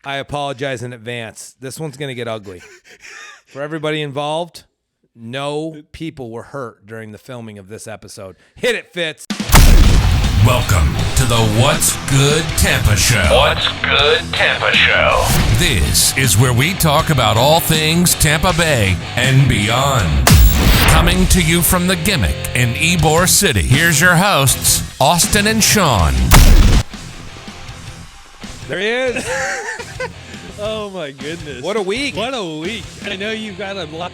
I apologize in advance. This one's going to get ugly. For everybody involved, no people were hurt during the filming of this episode. Hit it, Fitz. Welcome to the What's Good Tampa Show. What's Good Tampa Show. This is where we talk about all things Tampa Bay and beyond. Coming to you from the Gimmick in Ybor City, here's your hosts, Austin and Sean. There he is. Oh, my goodness. What a week. What a week. I know you've got a lot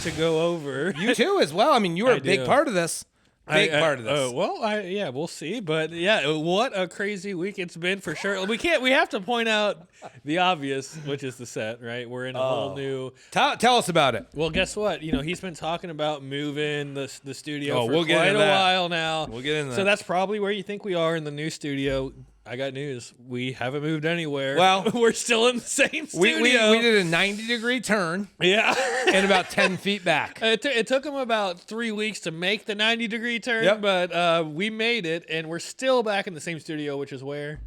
to go over. You too as well. I mean, you were a big part of this. Part of this. Yeah, we'll see. But yeah, what a crazy week it's been for sure. We have to point out the obvious, which is the set, right? We're in a whole new. Tell us about it. Well, guess what? He's been talking about moving the studio for we'll get quite into a that. while now. We'll get into that. So that's probably where you think we are in the new studio. I got news. We haven't moved anywhere. Well, we're still in the same studio. We did a 90-degree turn. Yeah. And about 10 feet back. It took them about 3 weeks to make the 90-degree turn, Yep. but we made it, and we're still back in the same studio, which is where?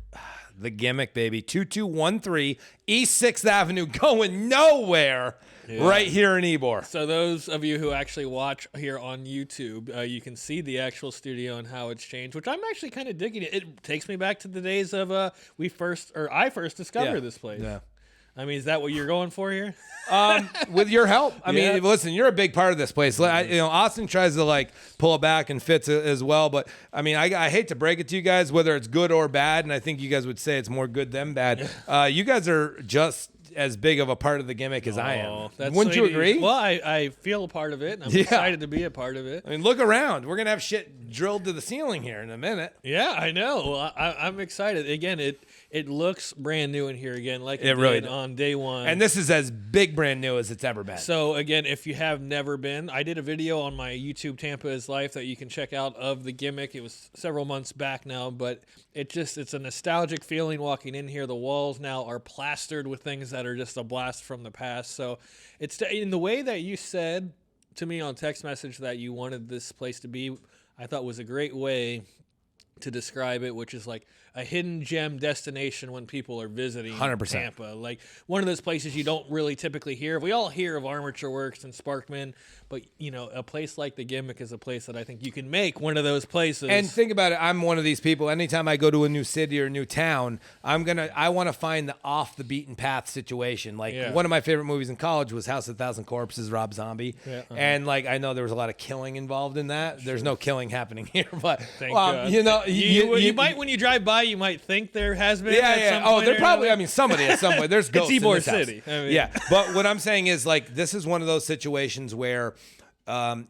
The Gimmick, baby. 2213 East 6th Avenue, going nowhere. Yeah. Right here in Ybor. So those of you who actually watch here on YouTube, you can see the actual studio and how it's changed, which I'm actually kind of digging it. It takes me back to the days of I first discovered this place. Yeah. I mean, is that what you're going for here? With your help. I Yeah. mean, listen, you're a big part of this place. Austin tries to pull it back and Fitz as well, but I mean, I hate to break it to you guys, whether it's good or bad, and I think you guys would say it's more good than bad. You guys are just as big of a part of the Gimmick as I am. Wouldn't you agree? Well, I feel a part of it. I'm excited to be a part of it. I mean, look around. We're going to have shit drilled to the ceiling here in a minute. Yeah, I know. Well, I'm excited. Again, it looks brand new in here again, like it really did does. on day one. And this is as big brand new as it's ever been. So again, if you have never been, I did a video on my YouTube Tampa is Life that you can check out of the Gimmick. It was several months back now, but it's a nostalgic feeling walking in here. The walls now are plastered with things that are just a blast from the past. So it's in the way that you said to me on text message that you wanted this place to be, I thought was a great way to describe it, which is like a hidden gem destination when people are visiting 100%. Tampa. Like one of those places you don't really typically hear of. We all hear of Armature Works and Sparkman, but a place like the Gimmick is a place that I think you can make one of those places. And think about it, I'm one of these people. Anytime I go to a new city or a new town, I want to find the off the beaten path situation. One of my favorite movies in college was House of 1,000 Corpses, Rob Zombie. Yeah, And I know there was a lot of killing involved in that. There's no killing happening here, but Thank God. You might, when you drive by, you might think there has been. Yeah. Oh, there probably. I mean, somebody at some point. There's ghosts It's Ybor in this City. house. I mean. Yeah, but what I'm saying is this is one of those situations where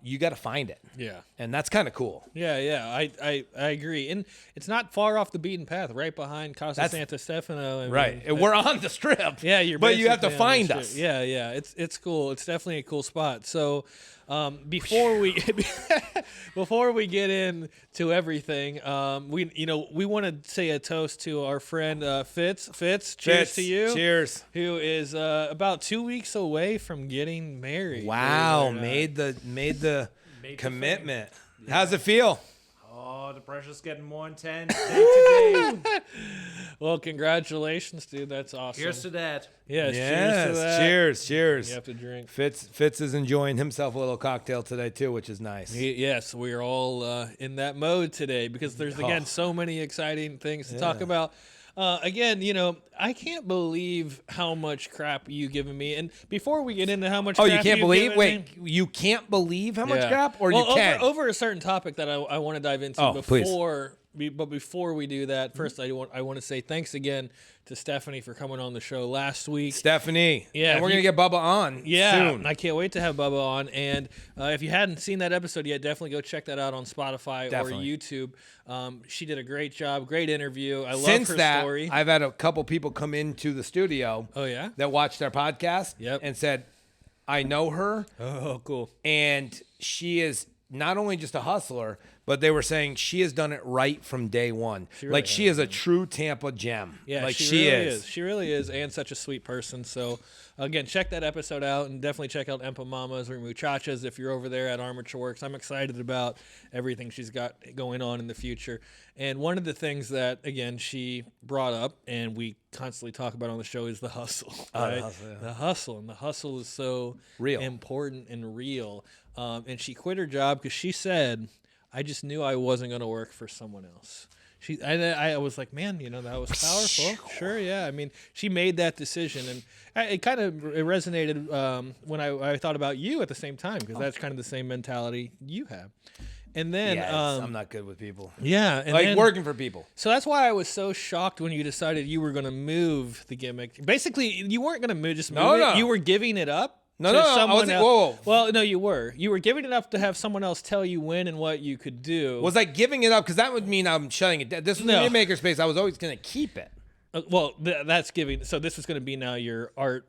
you got to find it. Yeah. And that's kind of cool. Yeah. I agree, and it's not far off the beaten path. Right behind Casa Santa Stefano. Right. We're on the strip. Yeah, but you have to find us. Yeah. It's cool. It's definitely a cool spot. So. Before we get into everything, we want to say a toast to our friend Fitz. Cheers to you. Cheers. Who is about 2 weeks away from getting married. Wow, made the commitment. How's it feel? Oh, the pressure's getting more intense day to day. Well, congratulations, dude. That's awesome. Cheers to that. Yes, cheers to that. Cheers. You have to drink. Fitz is enjoying himself a little cocktail today too, which is nice. Yes, we are all in that mode today because there's again so many exciting things to talk about. Again, I can't believe how much crap you've given me. And before we get into how much crap you can't believe? Wait, you can't believe how much crap? Or well, you can? Over a certain topic that I want to dive into before we do that, first I want to say thanks again to Stephanie for coming on the show last week. Stephanie. Yeah. And we're going to get Bubba on soon. I can't wait to have Bubba on. And if you hadn't seen that episode yet, definitely go check that out on Spotify or YouTube. She did a great job. Great interview. I love her story. I've had a couple people come into the studio that watched our podcast and said, I know her. Oh, cool. And she is not only just a hustler, but they were saying she has done it right from day one. She is a true Tampa gem. Yeah, like she really is. She really is, and such a sweet person. So, again, check that episode out, and definitely check out Empa Mamas or Muchachas if you're over there at Armature Works. I'm excited about everything she's got going on in the future. And one of the things that, again, she brought up, and we constantly talk about on the show, is the hustle. Right? The hustle, and the hustle is so real, important and real. And she quit her job because she said, I just knew I wasn't going to work for someone else. I was like, man, that was powerful. Sure, yeah. I mean, she made that decision, and it resonated when I thought about you at the same time, because that's kind of the same mentality you have. And then I'm not good with people. Yeah, and working for people. So that's why I was so shocked when you decided you were going to move the Gimmick. Basically, you weren't going to move it. You were giving it up. Someone else. Whoa. Well, no, you were. You were giving it up to have someone else tell you when and what you could do. Was I giving it up? Because that would mean I'm shutting it down. This was a makerspace. I was always going to keep it. That's giving. So this is going to be now your art,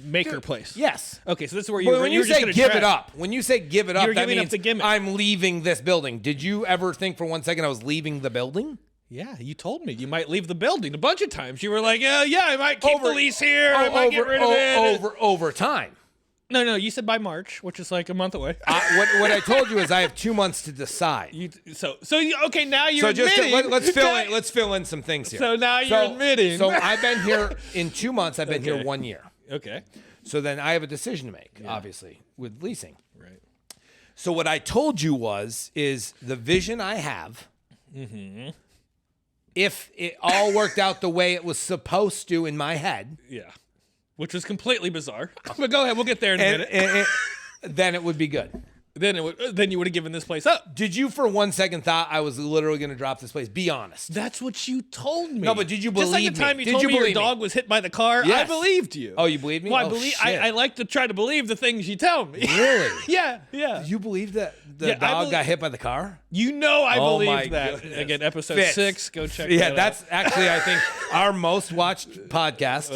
maker place. Yes. Okay, so this is where when you say give it up, that means up the Gimmick. I'm leaving this building. Did you ever think for 1 second I was leaving the building? Yeah, you told me you might leave the building a bunch of times. You were like, I might keep the lease here. I might get rid of it. Over time. No, you said by March, which is like a month away. What I told you is I have 2 months to decide. Okay, now you're admitting. Let's fill in some things here. So now you're admitting. So I've been here in 2 months. I've been here 1 year. Okay. So then I have a decision to make, obviously, with leasing. Right. So what I told you is the vision I have. Mm-hmm. If it all worked out the way it was supposed to in my head. Yeah. Which was completely bizarre. But go ahead, we'll get there in a minute. Then it would be good. Then you would have given this place up. Did you for 1 second thought I was literally going to drop this place? Be honest. That's what you told me. No, but did you believe me? Just like the time you told me your dog was hit by the car, yes. I believed you. Oh, you believed me? Well, I like to try to believe the things you tell me. Really? Yeah. Did you believe that the dog got hit by the car? I believed that. Goodness. Again, episode 6, go check that out. Yeah, that's actually, I think, our most watched podcast.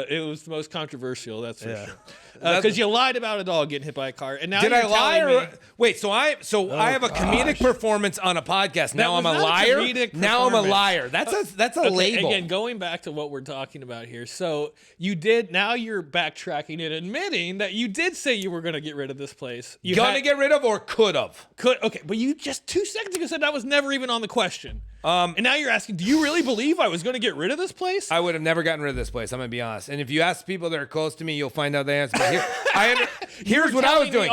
It was the most controversial, that's for sure. Because you lied about a dog getting hit by a car, and now did I lie? Wait, so I have a comedic performance on a podcast. Now I'm a liar. Now I'm a liar. That's a label. Again, going back to what we're talking about here. So you did. Now you're backtracking and admitting that you did say you were going to get rid of this place. Gonna get rid of or could have? Okay, but you just 2 seconds ago said that was never even on the question. And now you're asking, do you really believe I was going to get rid of this place? I would have never gotten rid of this place. I'm going to be honest. And if you ask people that are close to me, you'll find out the answer. But here's what I was doing.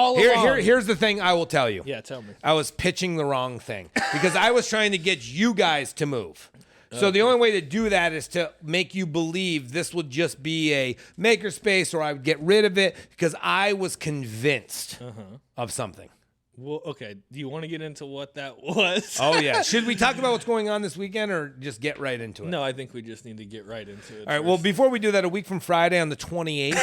Here's the thing I will tell you. Yeah, tell me. I was pitching the wrong thing because I was trying to get you guys to move. So the only way to do that is to make you believe this would just be a makerspace or I would get rid of it because I was convinced of something. Well, okay. Do you want to get into what that was? Oh, yeah. Should we talk about what's going on this weekend or just get right into it? No, I think we just need to get right into it. All right. Well, before we do that, a week from Friday on the 28th,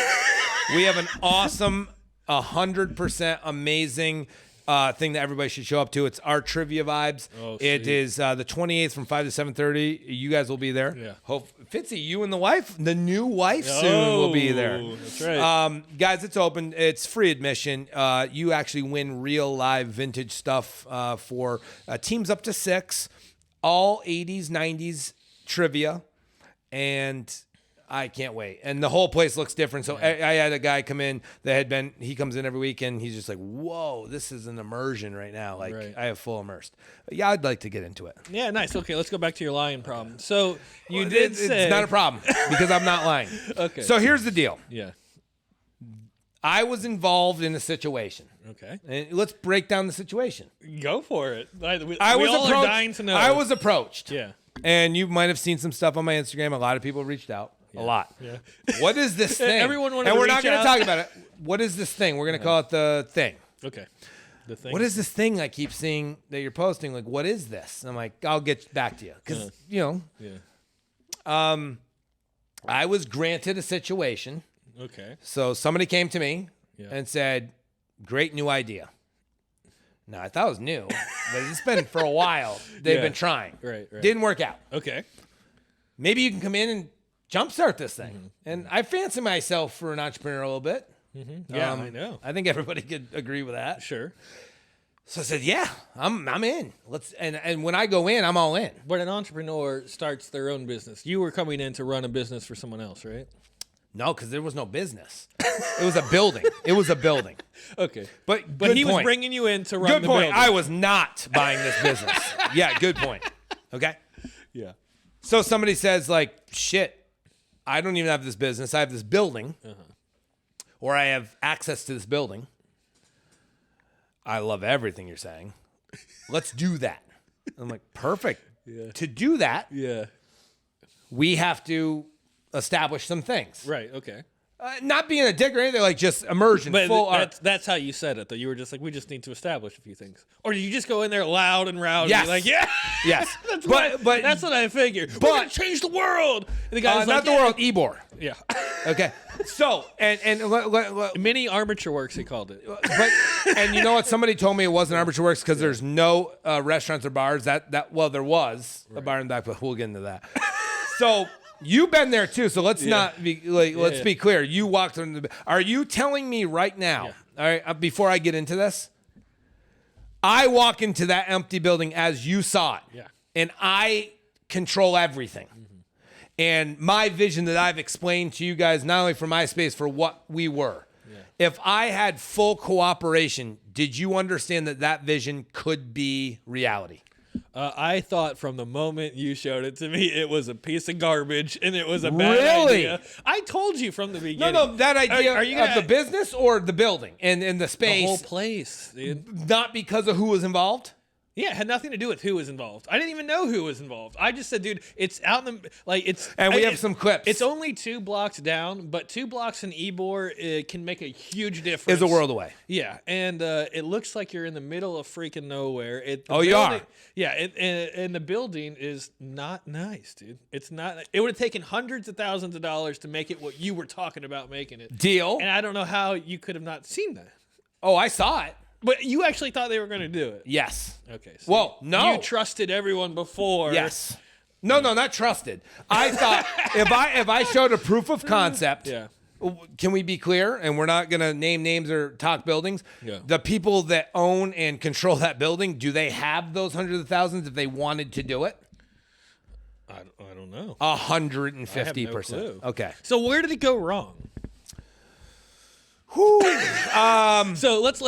we have an awesome, 100% amazing thing that everybody should show up to. It's our trivia vibes. Oh, it is the 28th from 5 to 7:30. You guys will be there. Yeah. Fitzy, you and the new wife soon will be there. That's right. Guys, it's open. It's free admission. You actually win real live vintage stuff for teams up to 6, all 80s, 90s trivia, and I can't wait. And the whole place looks different. So I had a guy come in he comes in every week and he's just like, whoa, this is an immersion right now. Like I have full immersed. Yeah, I'd like to get into it. Yeah, nice. Okay, let's go back to your lying problem. So you did say. It's not a problem because I'm not lying. Okay. So here's the deal. Yeah. I was involved in a situation. Okay. And let's break down the situation. Go for it. We all are dying to know. I was approached. Yeah. And you might have seen some stuff on my Instagram. A lot of people reached out. A lot. Yeah. What is this thing? Everyone wanted and to we're reach not going out. to talk about it. What is this thing? We're going to call it the thing. Okay. The thing. What is this thing I keep seeing that you're posting? Like, what is this? And I'm like, I'll get back to you. Because, Yeah. I was granted a situation. Okay. So somebody came to me Yeah. and said, great new idea. Now, I thought it was new, but it's been for a while. They've been trying. Right. Didn't work out. Okay. Maybe you can come in and jumpstart this thing. And I fancy myself for an entrepreneur a little bit. Yeah, I know. I think everybody could agree with that. Sure. So I said, yeah, I'm in. And when I go in, I'm all in. But an entrepreneur starts their own business. You were coming in to run a business for someone else, right? No, because there was no business. It was a building. It was a building. Okay. But he was bringing you in to run good the point. building. I was not buying this business. Yeah, good point. Okay. Yeah. So somebody says like, shit, I don't even have this business. I have this building, or I have access to this building. I love everything you're saying. Let's do that. I'm like, perfect. Yeah. To do that, Yeah. we have to establish some things. Right. Okay. Not being a dick or anything, like just immersion. But full that's how you said it, though. You were just like, we just need to establish a few things. Or did you just go in there loud and rowdy? Yes. Like, yeah. Yes. But that's what I figured. We're going to change the world. And the guy's like, not the world, Ybor. Yeah. Okay. So, Mini Armature Works, he called it. and you know what? Somebody told me it wasn't Armature Works because there's no restaurants or bars. Well, there was a bar in the back, but we'll get into that. So you've been there too. So let's not be like. Let's be clear. You walked into the. Are you telling me right now? All right. Before I get into this, I walk into that empty building as you saw it. Yeah. And I control everything. And my vision that I've explained to you guys, not only for my space, for what we were. Yeah. If I had full cooperation, did you understand that vision could be reality? I thought from the moment you showed it to me, it was a piece of garbage and it was a bad idea. I told you from the beginning. No, that idea are you gonna, of the business or the building and the space. The whole place, dude. Not because of who was involved? Yeah, it had nothing to do with who was involved. I didn't even know who was involved. I just said, dude, it's out in the it's. And we have some clips. It's only 2 blocks down, but 2 blocks in Ybor can make a huge difference. It's a world away. Yeah, and it looks like you're in the middle of freaking nowhere. You are. Yeah, and the building is not nice, dude. It's not. It would have taken hundreds of thousands of dollars to make it what you were talking about making it. Deal. And I don't know how you could have not seen that. Oh, I saw it. But you actually thought they were going to do it. Yes. Okay. So well, no. You trusted everyone before. Yes. No, not trusted. I thought if I showed a proof of concept. Yeah. Can we be clear? And we're not going to name names or talk buildings. Yeah. The people that own and control that building, do they have those hundreds of thousands if they wanted to do it? I don't know. 150%. I have no clue. Okay. So where did it go wrong? So let's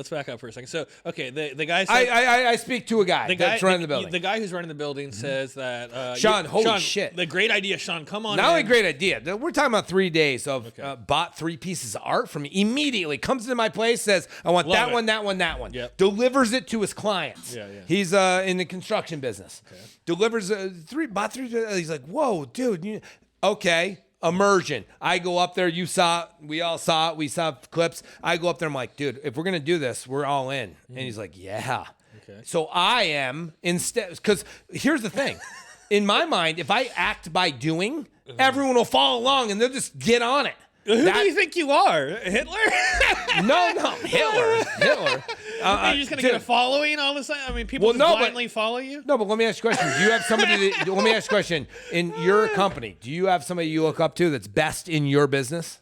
back up for a second. So the guy said, I speak to a guy that's running the building. The guy who's running the building says that Sean, holy shit. The great idea, Sean, come on. Not only great idea. We're talking about 3 days of bought 3 pieces of art from me. Immediately comes into my place, says, I want that one, that one, that one. Yep. Delivers it to his clients. Yeah. He's in the construction business. Okay. Delivers bought 3. He's like, whoa, dude. Okay. Immersion. I go up there. You saw it. We all saw it. We saw clips. I go up there. I'm like, dude, if we're going to do this, we're all in. And he's like, yeah. Okay. So I am instead, because here's the thing. In my mind, if I act by doing, everyone will follow along and they'll just get on it. Who do you think you are? Hitler? No, Hitler. Are you just going to get a following all of a sudden? I mean, people blindly follow you? No, but let me ask you a question. Do you have somebody let me ask you a question. In your company, do you have somebody you look up to that's best in your business?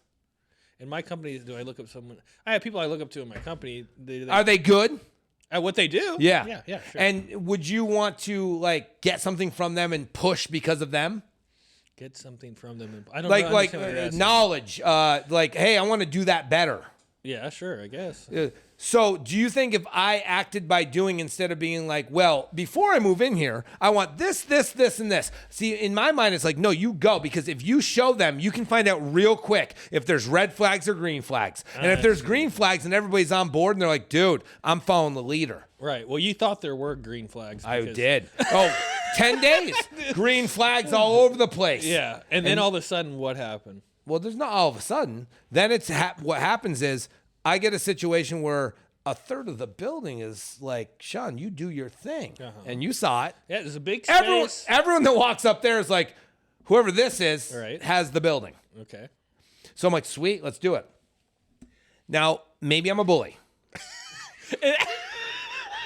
In my company, do I look up someone? I have people I look up to in my company. Are they good? At what they do? Yeah. Yeah, sure. And would you want to like get something from them and push because of them? Get something from them. I don't know. Like knowledge. Like, hey, I want to do that better. Yeah, sure, I guess. So do you think if I acted by doing instead of being like, well, before I move in here, I want this, and this. See, in my mind, it's like, no, you go. Because if you show them, you can find out real quick if there's red flags or green flags. And if there's green flags and everybody's on board and they're like, dude, I'm following the leader. Right. Well, you thought there were green flags. I did. 10 days. Green flags all over the place. Yeah. And then all of a sudden, what happened? Well, there's not all of a sudden. Then it's what happens is I get a situation where a third of the building is like, Sean, you do your thing. And you saw it. Yeah, there's a big space. Everyone that walks up there is like, whoever this is has the building. Okay. So I'm like, sweet, let's do it. Now, maybe I'm a bully.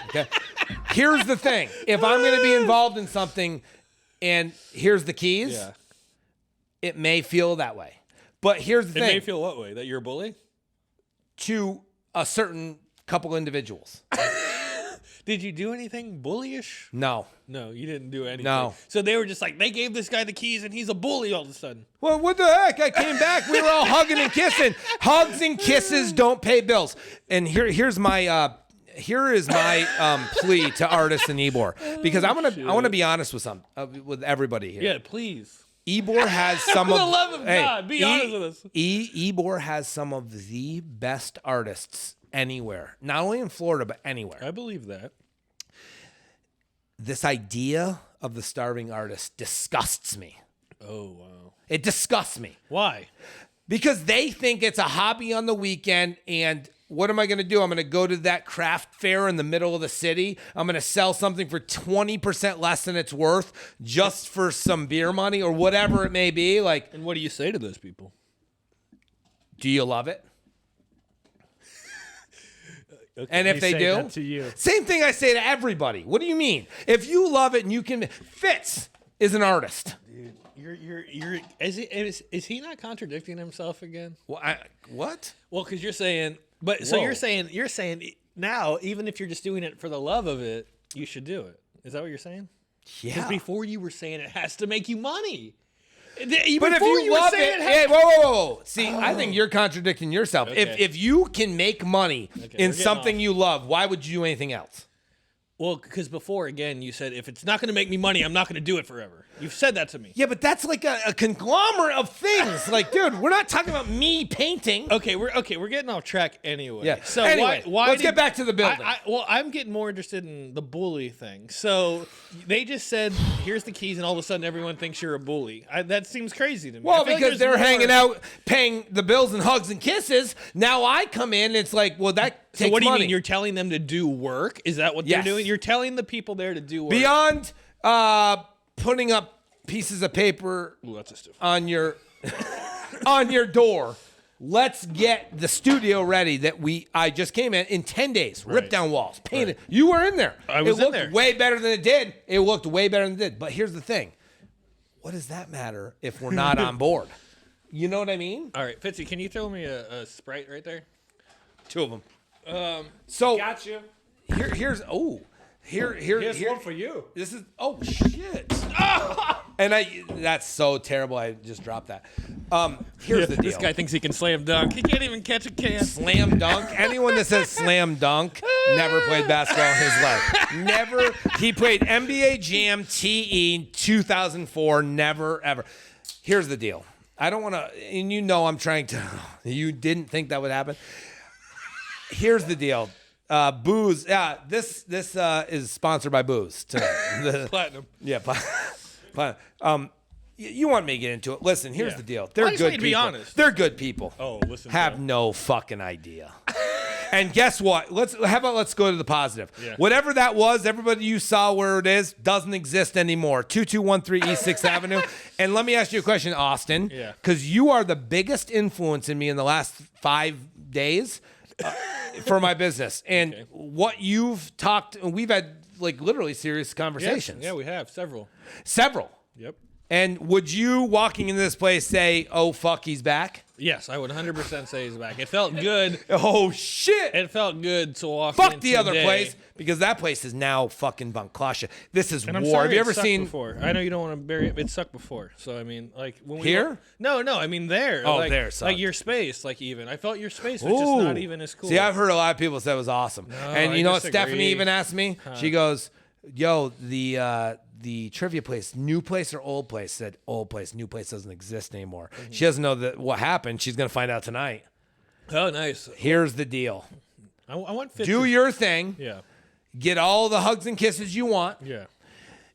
Okay. Here's the thing. If I'm going to be involved in something and here's the keys, it may feel that way. But here's the thing. It may feel what way? That you're a bully? To a certain couple individuals. Did you do anything bullyish? No. No, you didn't do anything. No. So they were just like, they gave this guy the keys and he's a bully all of a sudden. Well, what the heck? I came back. We were all hugging and kissing. Hugs and kisses don't pay bills. And here's my here is my plea to artists in Ybor, because I want to be honest with everybody here. Yeah, please. Ybor has some For of the love of God, be honest with us. Ybor has some of the best artists anywhere, not only in Florida but anywhere. I believe that. This idea of the starving artist disgusts me. Oh, wow. It disgusts me. Why? Because they think it's a hobby on the weekend, and what am I going to do? I'm going to go to that craft fair in the middle of the city. I'm going to sell something for 20% less than it's worth just for some beer money or whatever it may be. Like, And what do you say to those people? do you love it? Okay. And if You they say do, that to you. same thing I say to everybody. What do you mean? If you love it and you can, Fitz is an artist. You're is he not contradicting himself again? Well, what? Well, because you're saying, but so Whoa. you're saying now, even if you're just doing it for the love of it, you should do it. Is that what you're saying? Because Yeah. before you were saying it has to make you money. But if you were love saying it, has- hey, whoa. See, I think you're contradicting yourself. Okay. If you can make money we're in getting something off. you love, why would you do anything else? Well, because before, again, you said if it's not going to make me money, I'm not going to do it forever. You've said that to me. Yeah, but that's like a conglomerate of things. Like, dude, we're not talking about me painting. Okay, we're getting off track anyway. Yeah. So Anyway, why let's get back to the building. Well, I'm getting more interested in the bully thing. So they just said, "Here's the keys," and all of a sudden, everyone thinks you're a bully. That seems crazy to me. Well, I feel like because there's they're more- hanging out, paying the bills and hugs and kisses. Now I come in, and it's like, well, that takes So what do you money. mean? You're telling them to do work? Is that what Yes. they're doing? You're telling the people there to do work. Beyond putting up pieces of paper Ooh, that's a stiff. on your on your door. Let's get the studio ready that I just came in 10 days. Ripped down walls, painted. You were in there. I was it looked in there. way better than it did. It looked way better than it did. But here's the thing. What does that matter if we're not on board? You know what I mean? All right, Fitzy, can you throw me a Sprite right there? 2 of them. So Got you. here's Here's one for you. This is shit. And that's so terrible. I just dropped that. Here's the deal. This guy thinks he can slam dunk. He can't even catch a can. Slam dunk. Anyone that says slam dunk never played basketball in his life. Never. He played NBA Jam TE 2004. Never ever. Here's the deal. I don't want to. And you know I'm trying to. You didn't think that would happen. Here's the deal. Booze. Yeah. This is sponsored by Booze tonight. Platinum. Yeah. Platinum. You want me to get into it? Listen, here's Yeah. the deal. They're I just good want you to be people. honest. They're good people. Oh, listen. Have bro. no fucking idea. And guess what? How about let's go to the positive. Yeah. Whatever that was, everybody you saw where it is doesn't exist anymore. 2213 East 6th Avenue. And let me ask you a question, Austin. Yeah. Because you are the biggest influence in me in the last 5 days for my business. And what you've talked, we've had like literally serious conversations. Yeah, we have several. Several. Yep. And would you, walking into this place, say, oh, fuck, he's back? Yes, I would 100% say he's back. It felt good. Oh, shit. It felt good to walk Fuck in the other today. place, because that place is now fucking Banklasha. This is And I'm war. sorry Have you it ever sucked seen... before? I know you don't want to bury it. It sucked before. So, I mean, like... when we Here? were- No, I mean there. Oh, like, there sucked. Like your space, like even. I felt your space was just not even as cool. See, I've heard a lot of people say it was awesome. And I you know what disagree. Stephanie even asked me? She goes, yo, the trivia place, new place or old place? Said old place. New place doesn't exist anymore. Mm-hmm. She doesn't know what happened. She's going to find out tonight. Oh, nice. Here's the deal. I want 50. Do your thing. Yeah. Get all the hugs and kisses you want. Yeah.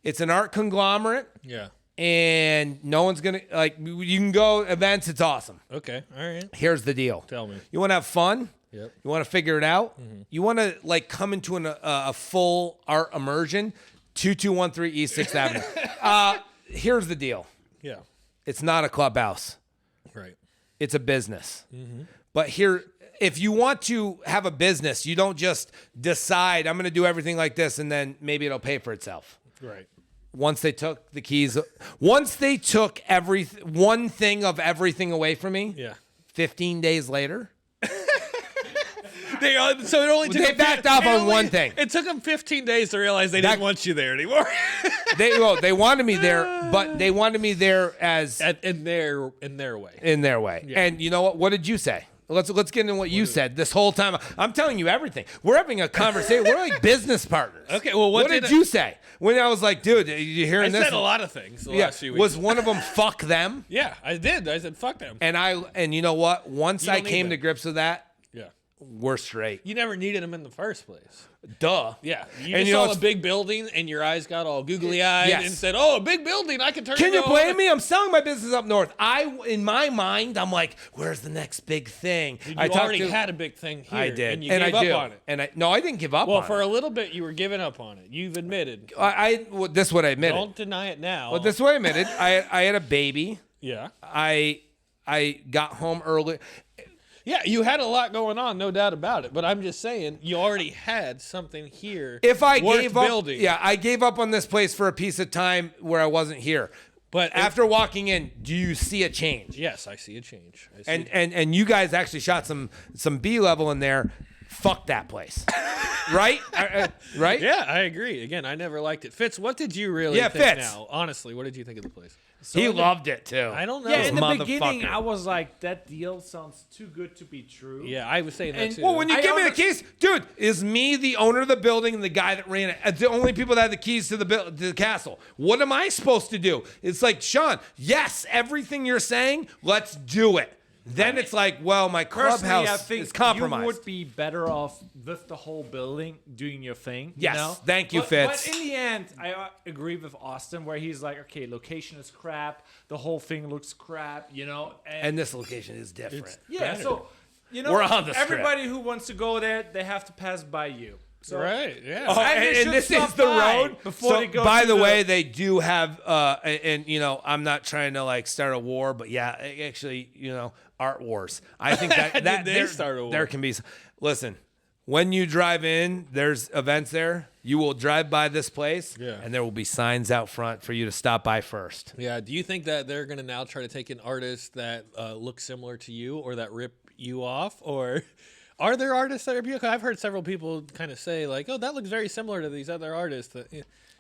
It's an art conglomerate. Yeah. And no one's going to, like, you can go events. It's awesome. Okay. All right. Here's the deal. Tell me. You want to have fun? Yep. You want to figure it out? You want to, like, come into a full art immersion? 2213 East 6th Avenue. Here's the deal. Yeah. It's not a clubhouse. Right. It's a business. But here, if you want to have a business, you don't just decide, I'm going to do everything like this, and then maybe it'll pay for itself. Right. Once they took the keys, once they took one thing of everything away from me, Yeah. 15 days later, So it only took They them backed off on only- one thing. It took them 15 days to realize they didn't want you there anymore. They wanted me there, but they wanted me there as in their way. in their way. Yeah. And you know what? What did you say? Let's get into what you said this whole time. I'm telling you everything. We're having a conversation. We're like business partners. Okay, well, what did did you say when I was like, dude, you I hearing this? said a lot of things the Yeah. last few weeks. Was one of them fuck them? Yeah, I did. I said fuck them. And you know what? Once You I don't need came to them. grips with that, Yeah. we're straight. You never needed them in the first place. Duh. Yeah. You And just you know saw what's- a big building and your eyes got all googly eyed Yes. and said, "Oh, a big building! I can turn." Can it you on." blame me? I'm selling my business up north. In my mind, I'm like, where's the next big thing? You I talked already to, had a big thing here. I did, and you gave up on it. And no, I didn't give up. Well, on for it. a little bit, you were giving up on it. You've admitted. Well, this is what I admitted. Don't deny it now. Well, this is what I admitted. I had a baby. Yeah. I got home early. Yeah, you had a lot going on, no doubt about it. But I'm just saying, you already had something here. If I worth gave up, building. yeah, I gave up on this place for a piece of time where I wasn't here. But After walking in, do you see a change? yes, I see a change. I see And you guys actually shot some B level in there. Fuck that place, right? Right? yeah, I agree. Again, I never liked it. Fitz, what did you really think Fitz. now? Honestly, what did you think of the place? He loved it too. I don't know. Yeah, in the Motherfucker. beginning, I was like, that deal sounds too good to be true. Yeah, I was saying that And- too. Well, when you I give me the under- keys, dude, is me the owner of the building and the guy that ran it? The only people that have the keys to to the castle. What am I supposed to do? It's like, Sean, yes, everything you're saying, let's do it. Then it's like, well, my Personally, I clubhouse think is compromised. you would be better off with the whole building doing your thing. Yes, you know? thank you, Fitz. But in the end, I agree with Austin where he's like, okay, location is crap. The whole thing looks crap, you know? And this location is different. yeah, so, you know, We're on the strip. everybody who wants to go there, they have to pass by you. So, right, yeah. Oh, And they and should this stop is the by road. before So, they go by to the the- way, they do have, and you know, I'm not trying to like start a war, but yeah, actually, you know, art wars. I think that Did they there, start a war? there can be. Listen, when you drive in, there's events there. You will drive by this place, Yeah. and there will be signs out front for you to stop by first. Yeah. Do you think that they're going to now try to take in artists that look similar to you or that rip you off? Or are there artists that rip you off? 'Cause I've heard several people kind of say, like, oh, that looks very similar to these other artists.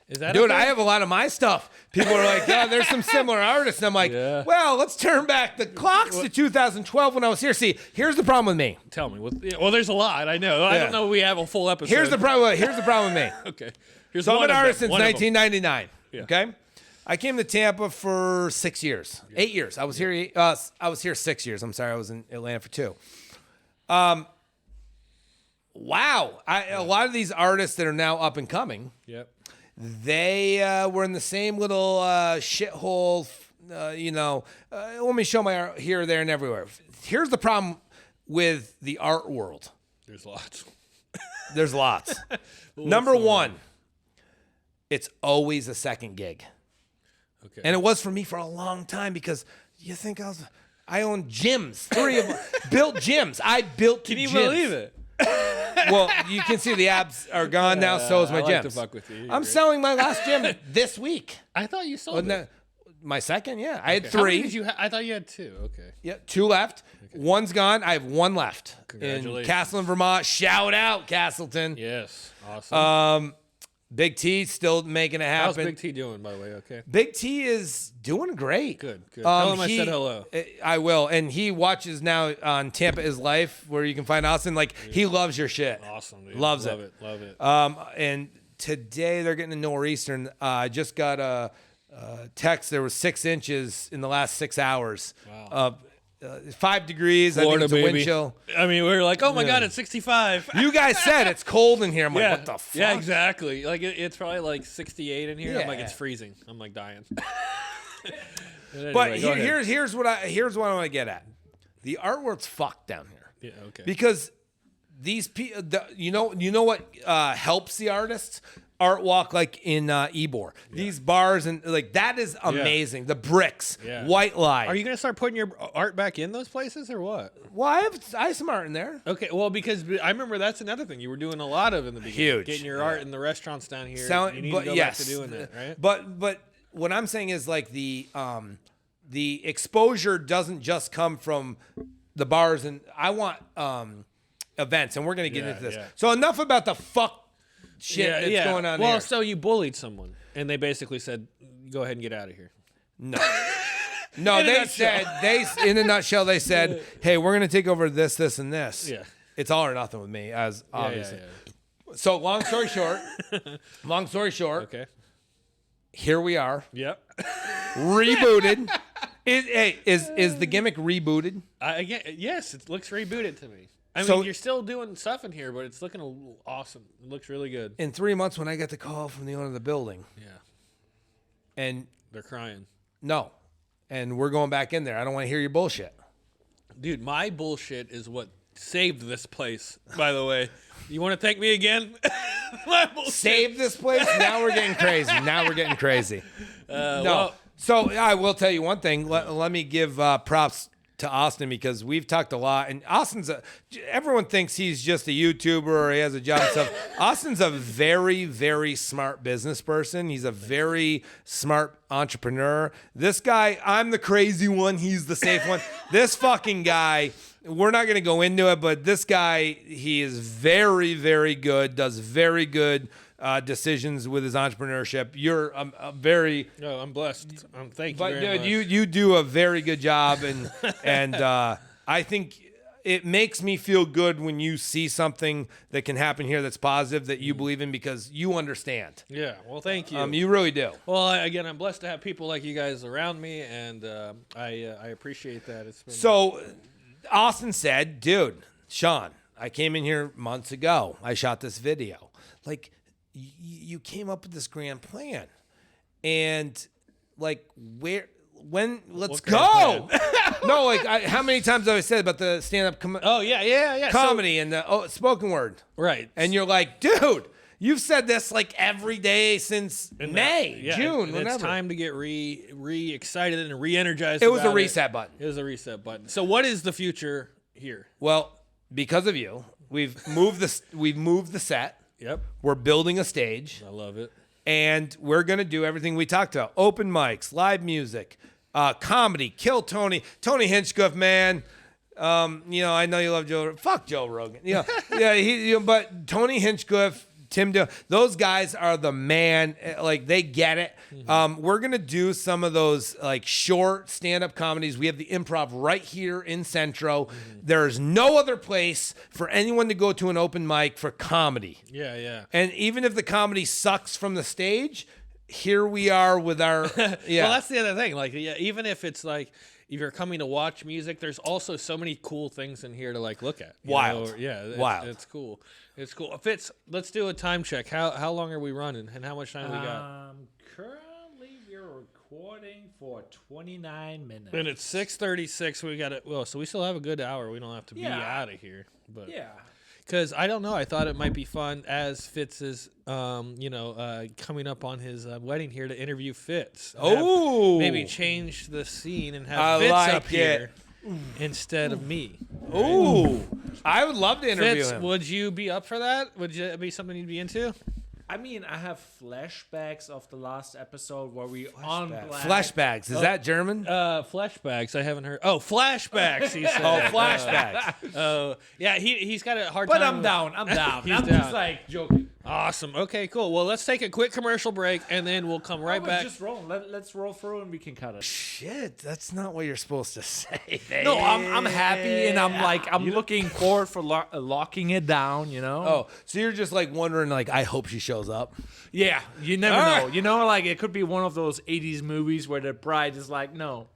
Is that Dude, a I thing? have a lot of my stuff. People are like, oh, there's some similar artists. And I'm like, Yeah. well, let's turn back the clocks to 2012 when I was here. See, here's the problem with me. Tell me. Well, there's a lot. I know. I Yeah. don't know. We have a full episode. Here's the problem. Here's the problem with me. Okay. Here's So I'm one an of artist them. since One of them. 1999. Yeah. Okay, I came to Tampa for 6 years, 8 years. I was here. I was here 6 years. I'm sorry, I was in Atlanta for 2. Wow, a lot of these artists that are now up and coming, Yep. they were in the same little shithole. Let me show my art here, there, and everywhere. Here's the problem with the art world. There's lots. There's lots. Number one, it's always a second gig. Okay. And it was for me for a long time because you think I own gyms, 3 of them, built gyms. I built 2 Can you gyms. believe it? Well, you can see the abs are gone now, so is my I like gyms. to fuck with you. You're I'm great. selling my last gym this week. I thought you sold Wasn't it. that my second? Yeah, I had Okay. How many 3. did you I thought you had 2. Okay. Yeah, 2 left. One's gone. I have 1 left in Congratulations. Castleton, Vermont. Shout out, Castleton. Yes. Awesome. Big T still making it How's happen. Big T doing, by the way? Okay. Big T is doing great. Good. Tell him I said hello. I will. And he watches now on Tampa is Life, where you can find Austin. Like, he loves your shit. Awesome, dude. Loves Love it. Love it. And today they're getting a nor'easter. I just got a text. There was 6 inches in the last 6 hours. Wow. 5 degrees. Florida, I think it's a wind baby. chill. I mean, we were like, oh my God, it's 65. You guys said it's cold in here. I'm like, what the fuck? Yeah, exactly. Like it's probably like 68 in here. I'm like, Yeah. it's freezing. I'm like dying. But Anyway, go ahead. here's what I want to get at. The artwork's fucked down here. Yeah. Okay. Because these people, you know what helps the artists? Art walk like in Ybor. These bars and like that is amazing. The bricks, Yeah. white lie. Are you gonna start putting your art back in those places or what? Well, I have some art in there. Okay, well, because I remember that's another thing you were doing a lot of in the beginning. Huge. Getting your art in the restaurants down here. Sound- you need but to go yes, back to doing that, right? But what I'm saying is like the exposure doesn't just come from the bars, and I want events, and we're going to get Yeah, into this. yeah. So enough about the fuck shit that's going on well, here. so you bullied someone, and they basically said, "Go ahead and get out of here." No. No, they said, in a nutshell, they said, hey, we're going to take over this, this, and this. Yeah. It's all or nothing with me, as obviously. Yeah. So long story short, Okay. here we are, Yep. rebooted. Is the gimmick rebooted? Yes, it looks rebooted to me. I So- mean, you're still doing stuff in here, but it's looking awesome. It looks really good. In 3 months when I get the call from the owner of the building, Yeah. and They're crying. no, and we're going back in there. I don't want to hear your bullshit. Dude, my bullshit is what saved this place, by the way. You want to thank me again? My bullshit. Save this place. Now we're getting crazy. No. well- So I will tell you one thing. Let me give props to Austin, because we've talked a lot, and everyone thinks he's just a YouTuber or he has a job and stuff. Austin's a very, very smart business person. He's a very smart entrepreneur. This guy, I'm the crazy one. He's the safe one. This fucking guy, we're not going to go into it, but this guy, he is very, very good, does very good decisions with his entrepreneurship. You're a very... No, I'm blessed. Thank you But very dude, much. you do a very good job, and I think it makes me feel good when you see something that can happen here that's positive, that you believe in, because you understand. Yeah, well, thank you. You really do. Well, again, I'm blessed to have people like you guys around me, and I appreciate that. It's been So Austin said, dude, Sean, I came in here months ago. I shot this video. Like, you came up with this grand plan, and like, let's go. No, like, how many times have I said about the stand-up comedy and the spoken word? right. And you're like, dude, you've said this like every day since May, June, and whenever. it's time to get re-excited and re-energized. It was a about reset button. It was a reset button. So what is the future here? Well, because of you, we've moved the set. Yep. We're building a stage. I love it. And we're going to do everything we talked about. Open mics, live music, comedy, kill Tony Hinchcliffe, man. I know you love Joe. Fuck Joe Rogan. But Tony Hinchcliffe, Tim Dillon, those guys are the man. Like, they get it. We're going to do some of those like short stand-up comedies. We have the Improv right here in Centro. There's no other place for anyone to go to an open mic for comedy. Yeah. And even if the comedy sucks from the stage, here we are with our yeah. Well, that's the other thing. Like, even if it's like, if you're coming to watch music, there's also so many cool things in here to like look at. Wild. Wild. It's cool. It's cool. Fitz, let's do a time check. How long are we running, and how much time we got? Currently, we're recording for 29 minutes. And it's 6:36. We got it. Well, so we still have a good hour. We don't have to be out of here. But Yeah. because I don't know, I thought it might be fun as Fitz is, coming up on his wedding here to interview Fitz. Oh, Maybe change the scene and have I Fitz like up here instead of me. Ooh, I would love to interview Fitz, him. would you be up for that? Would it be something you'd be into? I mean, I have flashbacks of the last episode where we on black. Flashbacks. Is that German? Flashbacks. I haven't heard. Oh, flashbacks. He said. Flashbacks. Yeah. He's got a hard But time. I'm down. I'm down. He's I'm down. just like joking. Awesome. Okay, cool. Well, let's take a quick commercial break, and then we'll come right back. Just roll. Let's roll through and we can cut it. Shit, that's not what you're supposed to say. No, I'm happy and I'm looking forward for locking it down. Oh, so you're just like wondering, like, I hope she shows up. Yeah, you never All know. right. You know, like it could be one of those 80s movies where the bride is like, no.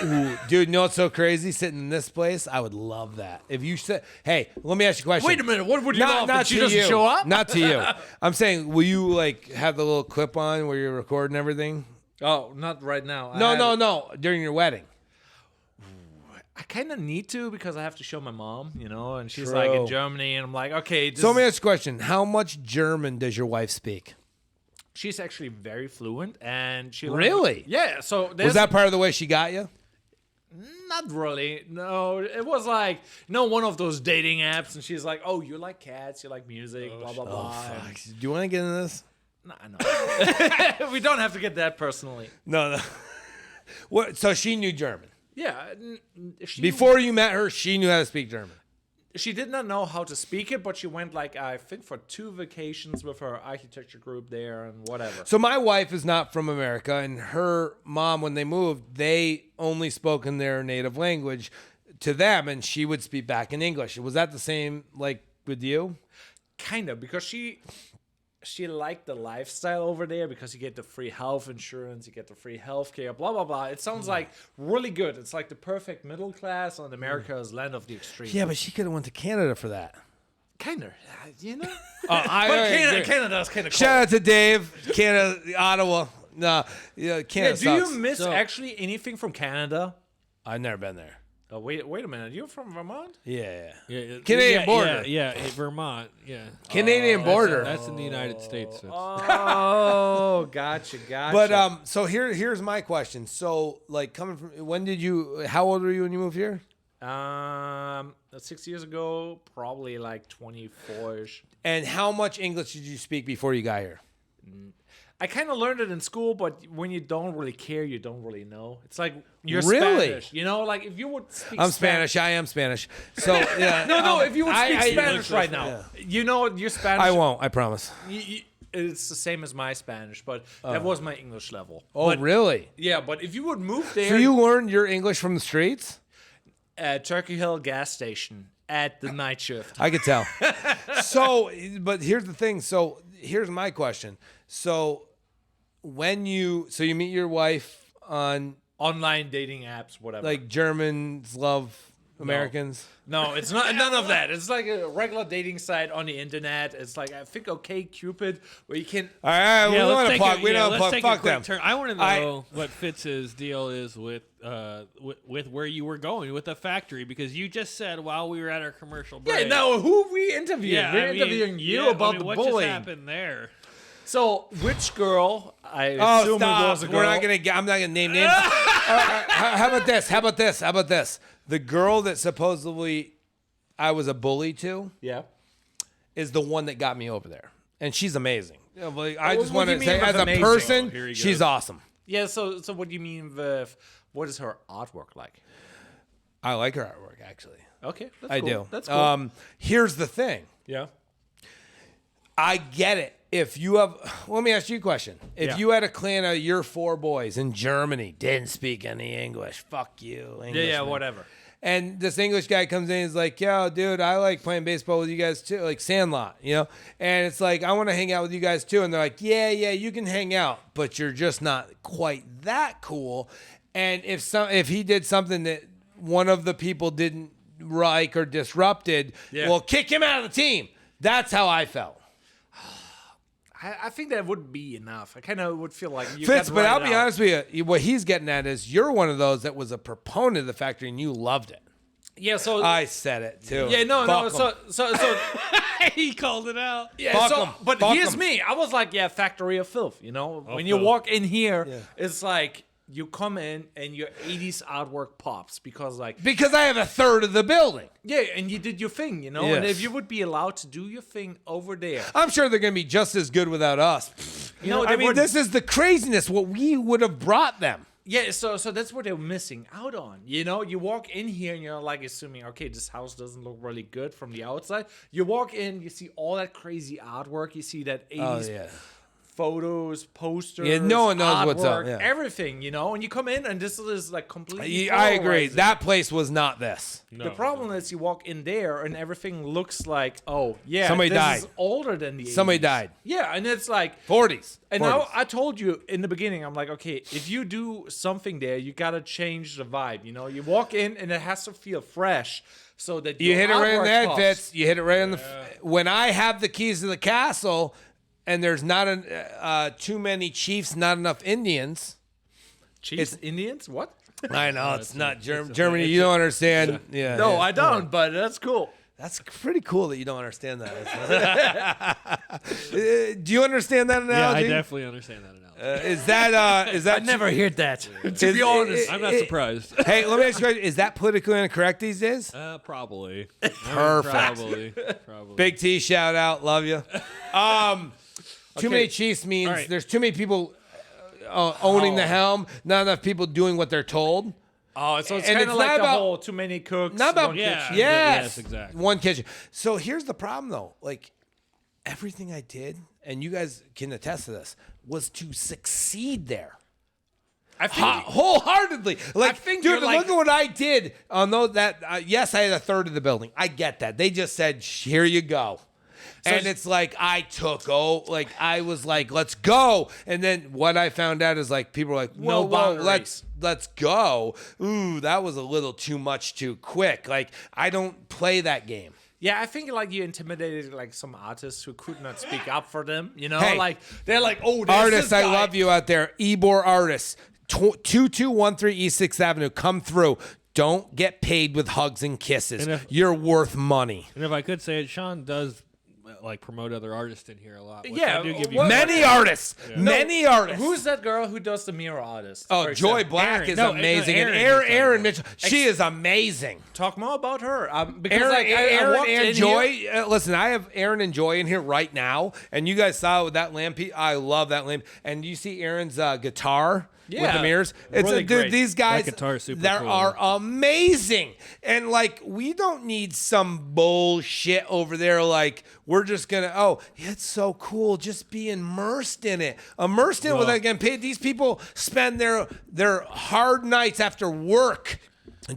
Ooh, dude, you know what's so crazy? Sitting in this place, I would love that. If you said, hey, let me ask you a question. Wait a minute, what would you love if she to doesn't you. show up? Not to you. I'm saying, will you like have the little clip on where you're recording everything? Oh, not right now. No. During your wedding. I kind of need to because I have to show my mom, and she's True. like in Germany, and I'm like, okay. So let me ask you a question. How much German does your wife speak? She's actually very fluent, and she Really? Yeah. So Was that part of the way she got you? not really? No, it was like one of those dating apps, and she's like, oh, you like cats, you like music, blah blah blah. And- Do you want to get into this? Nah, no. We don't have to get that personally. No. What? So she knew German. Yeah. She, Before you met her, she knew how to speak German. she did not know how to speak it, but she went like I think for 2 vacations with her architecture group there and whatever. So my wife is not from America, and her mom, when they moved, they only spoke in their native language to them, and she would speak back in English. Was that the same like with you? Kind of, because she liked the lifestyle over there because you get the free health insurance, you get the free health care, blah, blah, blah. It sounds like really good. It's like the perfect middle class on America's land of the extreme. Yeah, but she could have went to Canada for that. Kind of, you know? But Canada's kind of cool. Shout out to Dave, Canada, Ottawa. No, yeah, Canada Do sucks. you miss actually anything from Canada? I've never been there. Oh, wait a minute. You're from Vermont? Yeah. Yeah, Canadian border. Yeah, Vermont. Yeah. Canadian border. That's in the United States. Oh, gotcha. But so here's my question. So like coming from how old were you when you moved here? 6 years ago, probably like 24ish. And how much English did you speak before you got here? I kind of learned it in school, but when you don't really care, you don't really know. It's like you're Really? Spanish, you know. Like if you would speak, I'm Spanish. I am Spanish. So yeah. No. If you would speak I- Spanish right now, you know you're Spanish. I won't. I promise. It's the same as my Spanish, but that was my English level. Oh, But- really? Yeah, but if you would move there, So you learned your English from the streets? at Turkey Hill gas station at the night shift. I could tell. So, but here's the thing. So here's my question. So you meet your wife on Online dating apps, whatever. like Germans love Americans. No, it's not none of that. It's like a regular dating site on the internet. It's like I think OkCupid, where you can. All right, we don't want to plug. We don't let's plug. take Fuck a quick them. turn. I want to know what Fitz's deal is with where you were going with the factory, because you just said while we were at our commercial break. Yeah, no, who are we interviewing? Yeah, We're interviewing you about the what bullying. just happened there? So, which girl? I Oh, assume stop! it was a girl. I'm not gonna name names. How about this? How about this? The girl that supposedly I was a bully to Yeah. is the one that got me over there, and she's amazing. You know, like, I just what want do to you say, mean as with a amazing? person, Here he she's goes. awesome. Yeah. So what do you mean with what is her artwork like? I like her artwork, actually. Okay, that's I cool. do. That's cool. Here's the thing. Yeah. I get it. If you have, let me ask you a question. If Yeah. you had a clan of your 4 boys in Germany, didn't speak any English, fuck you, Yeah. Englishman. Whatever. And this English guy comes in and is like, yo, dude, I like playing baseball with you guys too, like Sandlot, you know? And it's like, I want to hang out with you guys too. And they're like, yeah, you can hang out, but you're just not quite that cool. And if he did something that one of the people didn't like or disrupted, well, kick him out of the team. That's how I felt. I think that would be enough. I kind of would feel like you Fitz, got to but write I'll it be out. honest with you. What he's getting at is you're one of those that was a proponent of the factory and you loved it. Yeah. So I said it too. yeah. No. Fuck 'em. So He called it out. yeah. Fuck So 'em. but Fuck here's 'em. me. I was like, yeah, factory of filth. You know, when you filth. walk in here, Yeah. it's like you come in and your 80s artwork pops because Because I have a third of the building. yeah, and you did your thing, you know. And Yes. if you would be allowed to do your thing over there, I'm sure they're going to be just as good without us. you know, I mean, would, this is the craziness, what we would have brought them. yeah. So that's what they're missing out on. You know, you walk in here and you're like assuming, okay, this house doesn't look really good from the outside. You walk in, you see all that crazy artwork, you see that 80s photos, posters. Yeah, no one knows what's up, artwork, yeah. everything, you know. And you come in, and this is like completely. I agree. polarizing. That place was not this. The problem is you walk in there, and everything looks like, oh yeah, Somebody this died. is older than the. Somebody 80s. died. Yeah, and it's like 40s. And 40s. now I told you in the beginning, I'm like, okay, if you do something there, you gotta change the vibe. You know, you walk in and it has to feel fresh, so that You your hit it right in artwork the head, pops. Fitz. You hit it right on the. When I have the keys to the castle, and there's not too many chiefs, not enough Indians. Chiefs, Indians, what? I know it's not Germany. You don't understand. Yeah. No, yeah. I don't. But that's cool. That's pretty cool that you don't understand that. Do you understand that Yeah, I analogy? definitely understand that analogy. Is that I never heard that. to be honest. I'm not surprised. Hey, let me ask you a question. Is that politically incorrect these days? Probably. Perfect. Probably. Big T, shout out. Love you. Too many chiefs means All right. there's too many people owning the helm, not enough people doing what they're told. Oh, so it's And kind it's of not like the about- whole too many cooks. Not about one Yeah. kitchen. Yes, exactly. one kitchen. So here's the problem, though. Like everything I did, and you guys can attest to this, was to succeed there. I think Wholeheartedly. Like, think dude, you're like- look at what I did. Although that, yes, I had a third of the building. I get that. They just said, here you go. And it's like I took I was like, let's go. And then what I found out is like people were like, No whoa, boundaries. let's go. Ooh, that was a little too much too quick. Like I don't play that game. Yeah, I think like you intimidated like some artists who could not speak up for them. You know, Hey. like they're like, oh, there's Artists, this I guy. love you out there. Ybor artists, 2213 East 6th Avenue. Come through. Don't get paid with hugs and kisses. And if- You're worth money. And if I could say it, Sean does like promote other artists in here a lot. which Yeah, I do give you what- Many artists. Many artists. Who's that girl who does the mirror artist? Oh, for Joy example? Black Aaron. is No, amazing. Aaron And you're talking Aaron about. Mitchell, she is amazing. Talk more about her. Because Aaron, like, I Aaron walked and in Joy. here- Listen, I have Aaron and Joy in here right now, and you guys saw with that lamp. I love that lamp. And you see Aaron's guitar with Yeah, the mirrors. It's really dude, great. these guys That guitar is super that cool. are amazing. And like, we don't need some bullshit over there. Like, we're just gonna. Oh, it's so cool. Just be immersed in it. Immersed in it without getting paid. These people spend their hard nights after work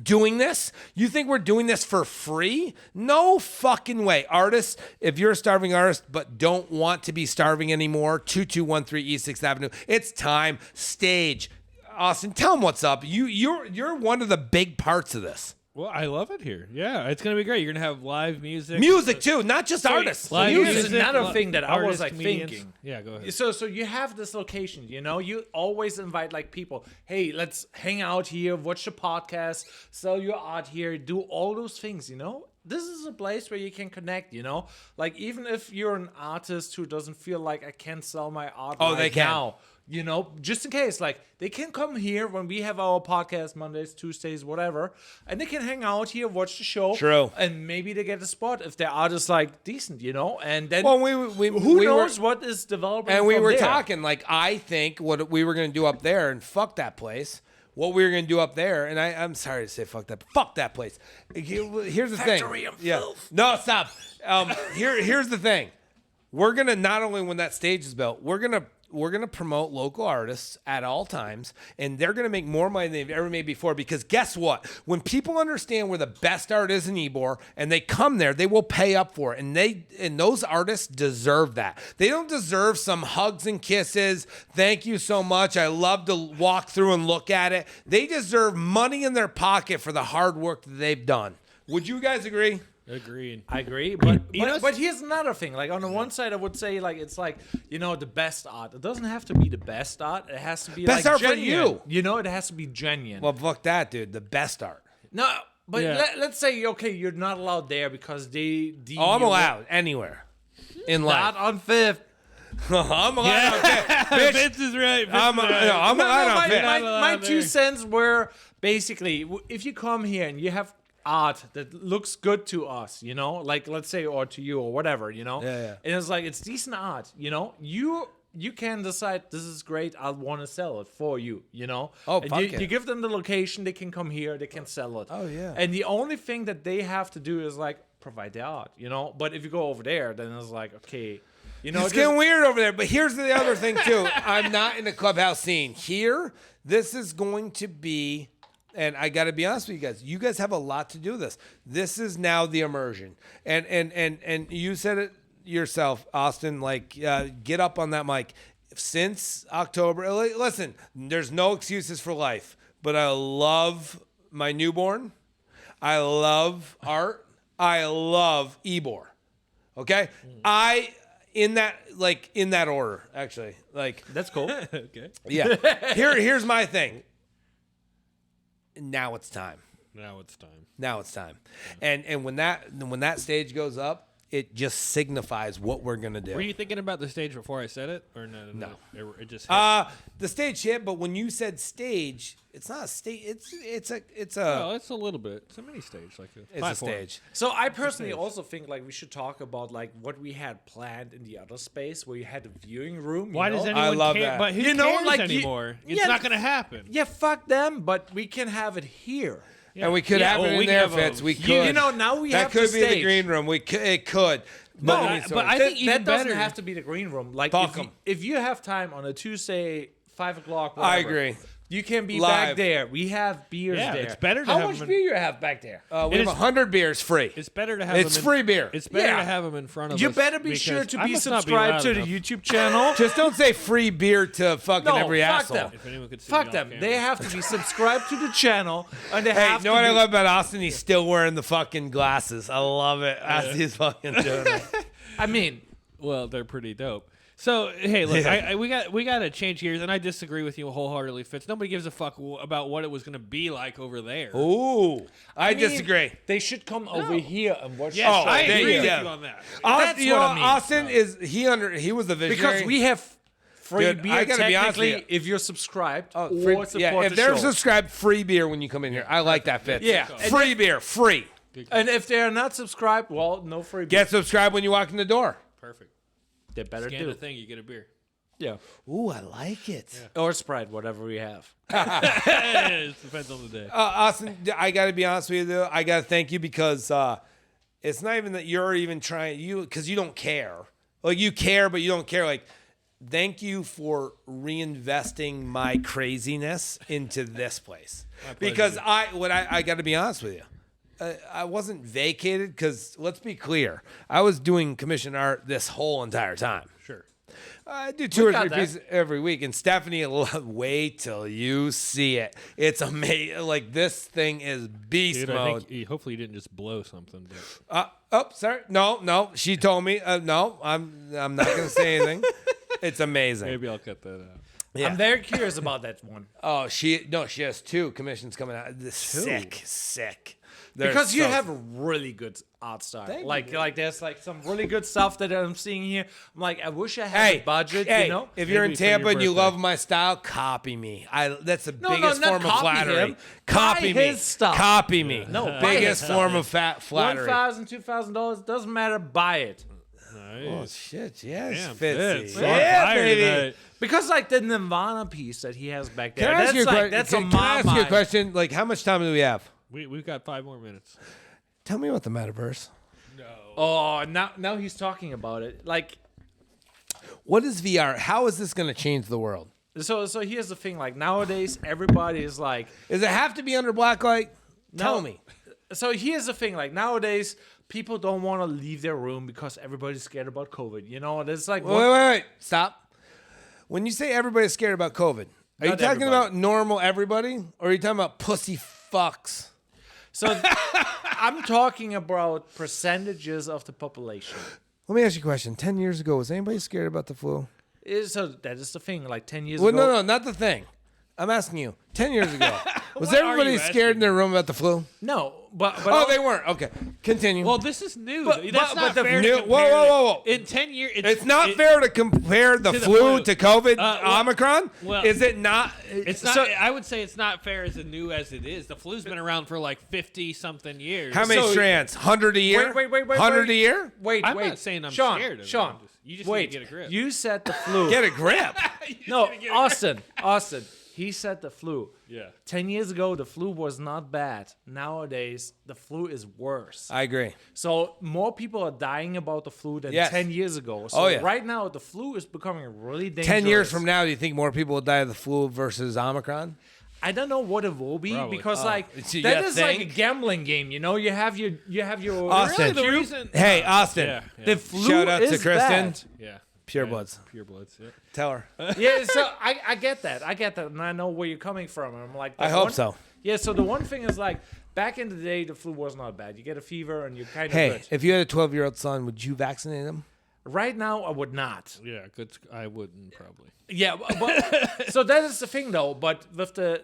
doing this. You think we're doing this for free? No fucking way. Artists, if you're a starving artist but don't want to be starving anymore, 2213 East 6th Avenue. It's time. Stage. Austin, tell them what's up. You're one of the big parts of this. Well, I love it here. Yeah, it's gonna be great. You're gonna have live music. Music too, not just artists. Live Here's Music. another thing that I was artists, like comedians. thinking. Yeah, go ahead. So you have this location, you know, you always invite like people, hey, let's hang out here, watch the podcast, sell your art here, do all those things, you know. This is a place where you can connect, you know. Like even if you're an artist who doesn't feel like I can sell my art Oh, right they can. now, you know, just in case, like they can come here when we have our podcast Mondays, Tuesdays, whatever, and they can hang out here, watch the show, True. and maybe they get a spot if their art is like decent, you know. And then Well, who we knows were, what is developing? and we from were there. talking like I think what we were gonna do up there, and fuck that place. What we were gonna do up there, and I'm sorry to say fuck that place. Here's the Factory thing. of filth. No, stop. Here's the thing. We're gonna not only when that stage is built, we're gonna promote local artists at all times, and they're gonna make more money than they've ever made before. Because guess what? When people understand where the best art is in Ybor, and they come there, they will pay up for it. And those artists deserve that. They don't deserve some hugs and kisses. Thank you so much. I love to walk through and look at it. They deserve money in their pocket for the hard work that they've done. Would you guys agree? Agreed. I agree, but You know- but here's another thing. Like on the one side, I would say like it's like, you know, the best art. It doesn't have to be the best art. It has to be Best like art for genuine. you. You know, it has to be genuine. Well, fuck that, dude. The best art. No, but Yeah. let's say okay, you're not allowed there because they deem Oh, I'm you allowed anywhere in life. not on Fifth. I'm allowed. Bitch, Vince is right. I'm allowed on my, Fifth. my, Not my allowed 2 there. cents were basically if you come here and you have art that looks good to us, you know, like let's say or to you or whatever, you know, Yeah. and it's like it's decent art, you know, you can decide this is great, I want to sell it for you, you know. Oh, and fuck you, yeah. you give them the location, they can come here, they can sell it. Oh, yeah. And the only thing that they have to do is like provide the art, you know. But if you go over there, then it's like okay, you know, It's getting weird over there. But here's the other thing too. I'm not in the clubhouse scene here. This is going to be, and I got to be honest with you guys. You guys have a lot to do with this. This is now the immersion, and you said it yourself, Austin. Like, get up on that mic. Since October, listen. There's no excuses for life, but I love my newborn. I love art. I love Ybor. Okay, in that order, actually. Like, that's cool. Okay. yeah. Here's my thing. Now it's time. Now it's time. Now it's time. And when that stage goes up, it just signifies what we're gonna do. Were you thinking about the stage before I said it, or no? It just hit. The stage hit, but when you said stage, it's not a stage. It's a well, it's a little bit. It's a mini stage, like a platform. stage. So I personally also think like we should talk about like what we had planned in the other space where you had a viewing room. Why does anyone I love care? that. But who You know, cares like, anymore? It's yeah, not going to happen. Yeah, fuck them, but we can have it here. And we could have it in there, Fitz. We could. You know, now we that have could the be the stage. green room. It could. No, but I think that even doesn't better. have to be the green room. Like Fuck 'em. if you have time on a Tuesday, 5 o'clock. I whatever, agree. You can be Live. back there. We have beers Yeah, there. it's better to How have much them in- beer you have back there? We It have is- 100 beers free. It's better to have. It's them free beer. It's better Yeah. to have them in front of You us. better be because sure to I be must not subscribed loud to the enough. YouTube channel. Just don't say free beer to fucking No, every fuck asshole. them. If anyone could see Fuck me them. off camera. They have to be subscribed to the channel, and they Hey, have you know to what I be- love about Austin? He's still wearing the fucking glasses. I love it. As he's fucking doing it. I mean, Well, they're pretty dope. So hey, look, we got to change gears, and I disagree with you wholeheartedly, Fitz. Nobody gives a fuck about what it was going to be like over there. Ooh, I disagree. they should come over here and watch. Yes, the show. I there agree you with go. you on that. Austin, you what know, I mean. Austin is he was the visionary Because we have free Dude, beer I gotta be honest with technically if you're subscribed or Free- support yeah, if the they're show. subscribed, free beer when you come in here. I like that, Fitz. Yeah. free beer, free. And if they're not subscribed, well, no free beer. Get subscribed when you walk in the door. Perfect. They better Scan do. the thing, you get a beer. Yeah. Ooh, I like it. Or Sprite, whatever we have. It depends on the day. Austin, I got to be honest with you, though. I got to thank you because it's not even that you're even trying, because you don't care. Like, you care, but you don't care. Like, thank you for reinvesting my craziness into this place. Because I got to be honest with you. I wasn't vacated because, let's be clear, I was doing commission art this whole entire time. Sure. I do two or got three that. pieces every week, and Stephanie, wait till you see it. It's amazing. Like, this thing is beast Dude, I mode. think hopefully you didn't just blow something. But Sorry, no. She told me, no. I'm not gonna say anything. It's amazing. maybe I'll cut that out. Yeah. I'm very curious about that one. Oh, she has 2 commissions coming out. Sick. They're Because you so- have a really good art style. Thank Like you. there's like some really good stuff that I'm seeing here. I'm like, I wish I had Hey, the budget, hey, you know? if you're in Maybe for your Tampa and you birthday. love my style, copy me. That's the biggest not form of copy flattery. him. Copy Buy me. his stuff. Copy me. No, buy biggest his form of flattery. $1,000, $2,000, doesn't matter, buy it. Oh Nice. shit! Yes, Damn, Fitzy. Fitz. Yeah, Fire baby. tonight. Because like the Nirvana piece that he has back there, Can I ask that's you a like question? that's Can on I my ask you a mind. question? Like, how much time do we have? We've got 5 more minutes. Tell me about the metaverse. No. Oh, now he's talking about it. Like, What is VR? How is this going to change the world? so here's the thing. Like nowadays, everybody is like, Does it have to be under black light? Tell me. So here's the thing. Like nowadays, people don't want to leave their room because everybody's scared about COVID. You know, there's like Wait. Stop. When you say everybody's scared about COVID, are you Not talking everybody. about normal everybody, or are you talking about pussy fucks? So I'm talking about percentages of the population. Let me ask you a question. 10 years ago, was anybody scared about the flu? So that is the thing. Like 10 years Well, ago. no, not the thing. I'm asking you. 10 years ago, was What are everybody you scared asking? in their room about the flu? No, but Oh, they weren't. Okay, continue. Well, this is new. But- That's but not the fair new- to compare. whoa. In 10 years, it's not fair to compare the to the flu flu. to COVID, well- Omicron. well- Is it not? It's not. So- I would say it's not fair as new as it is. The flu's been around for like 50 something years. How many So- strands? 100 a year? Wait. 100 a year? Wait, I'm wait. not saying I'm Sean, scared of it. Sean, You just wait. need to get a grip. You said the flu. Get a grip. No, Austin. He said the flu. Yeah. 10 years ago, the flu was not bad. Nowadays, the flu is worse. I agree. So more people are dying about the flu than Yes. 10 years ago. So Oh, yeah. right now, the flu is becoming really dangerous. 10 years from now, do you think more people will die of the flu versus Omicron? I don't know what it will be Probably. because like So you that gotta is like a think? gambling game. You know, you have your Austin. Really, the reason. Hey, Austin. Yeah. the flu Shout out to is Kristen. bad. Yeah. Purebloods. Purebloods. Yeah. Tell her. Yeah, so I get that, and I know where you're coming from. I'm like, I hope so. Yeah, so the one thing is like back in the day, the flu was not bad. You get a fever and you're kind of Hey, good. if you had a 12-year-old son, would you vaccinate him? Right now, I would not. Yeah. Good. I wouldn't probably. Yeah, but so that is the thing though. But with the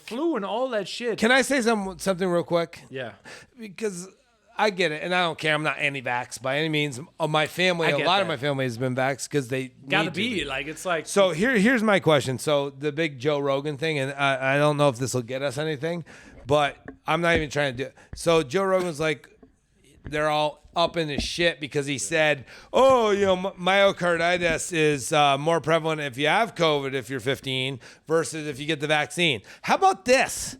flu and all that shit. Can I say something real quick? Yeah. Because I get it, and I don't care. I'm not anti-vax by any means. My family, a lot of my family has been vaxxed because they Gotta need be to. like it's like. So here's my question. So the big Joe Rogan thing, and I don't know if this will get us anything, but I'm not even trying to do it. So Joe Rogan's like, they're all up in his shit because he said, myocarditis is more prevalent if you have COVID if you're 15 versus if you get the vaccine. How about this?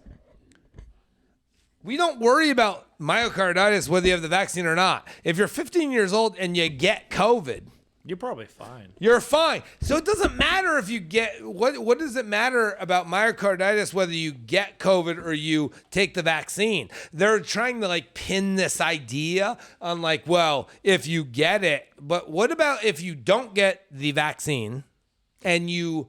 We don't worry about myocarditis whether you have the vaccine or not. If you're 15 years old and you get COVID, You're probably fine. you're fine. So it doesn't matter if you get what does it matter about myocarditis whether you get COVID or you take the vaccine? They're trying to like pin this idea on like, well, if you get it, but what about if you don't get the vaccine and you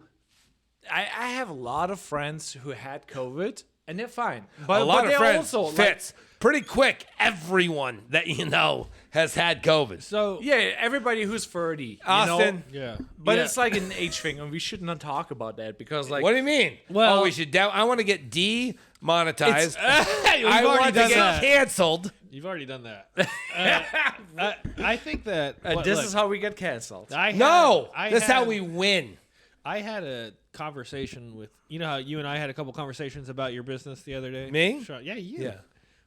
I have a lot of friends who had COVID and they're fine. a lot of they're friends also fits pretty quick. Everyone that you know has had COVID. So yeah, everybody who's 30. You Austin. know? yeah, But yeah. it's like an age thing, and we should not talk about that because, like, What do you mean? Well- we should. I want to get demonetized. We've I already want to done get that. canceled. You've already done that. I think that this look, is how we get canceled. I had, No, I that's how had- we win. I had a conversation with how you and I had a couple conversations about your business the other day. Me? Sure. Yeah, you. Yeah.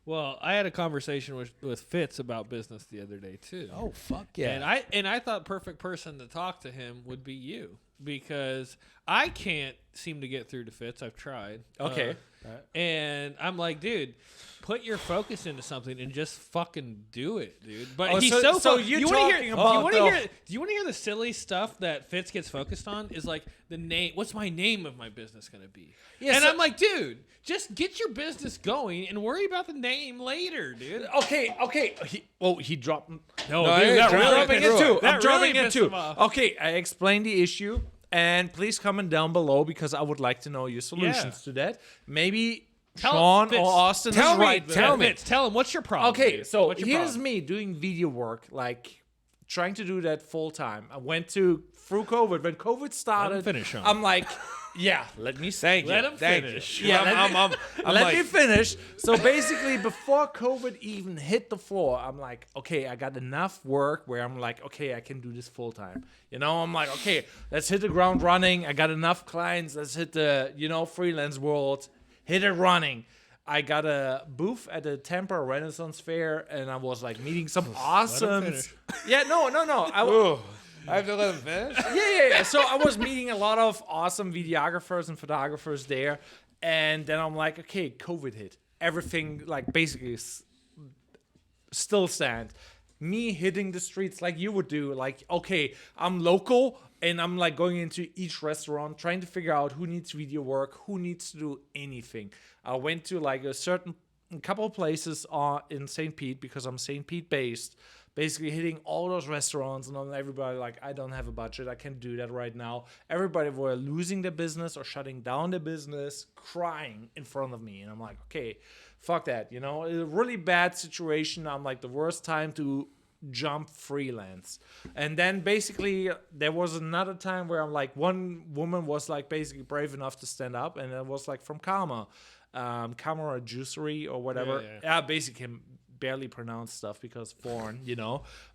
Well, I had a conversation with Fitz about business the other day too. Oh fuck yeah! And I thought perfect person to talk to him would be you because I can't seem to get through to Fitz. I've tried. Okay. And I'm like, dude, put your focus into something and just fucking do it, dude. But Oh, he's so- so so fo- you're you wanna talking hear, about do you want to the- hear? Do you want to hear the silly stuff that Fitz gets focused on? Is like the name. What's my name of my business gonna be? Yeah, and so- I'm like, dude, just get your business going and worry about the name later, dude. Okay. He dropped. No, I dude, ain't that dropping really dropping through it too. it. That I'm dropping really it pissed too. him off. Okay, I explained the issue, and please comment down below because I would like to know your solutions to that. Maybe Sean Fitz, or Austin tell is me, right. tell me. Fitz, tell him what's your problem. Okay, dude? so What's your here's problem? me doing video work, like trying to do that full time. I went through COVID. When COVID started, finish, Sean. I'm like, yeah, let me say. Let him Thank finish. you. Yeah, I'm let like, me finish. So basically, before COVID even hit the floor, I'm like, okay, I got enough work where I'm like, okay, I can do this full time. I'm like, okay, let's hit the ground running. I got enough clients. Let's hit the, freelance world. Hit it running. I got a booth at the Tampa Renaissance Fair, and I was like meeting some awesome. finish. Yeah, no. I have to let him finish. Yeah. So I was meeting a lot of awesome videographers and photographers there, and then I'm like, okay, COVID hit. Everything like basically still stands. Me hitting the streets like you would do, like, okay, I'm local and I'm like going into each restaurant trying to figure out who needs video work, who needs to do anything. I went to like a couple of places in St. Pete because I'm St. Pete based, basically hitting all those restaurants, and then everybody like, I don't have a budget, I can't do that right now. Everybody were losing their business or shutting down their business, crying in front of me, and I'm like, okay, fuck that, it's a really bad situation. I'm like, the worst time to jump freelance. And then basically there was another time where I'm like, one woman was like basically brave enough to stand up, and it was like from Karma Juicery or whatever. Yeah. Basically can barely pronounce stuff because foreign,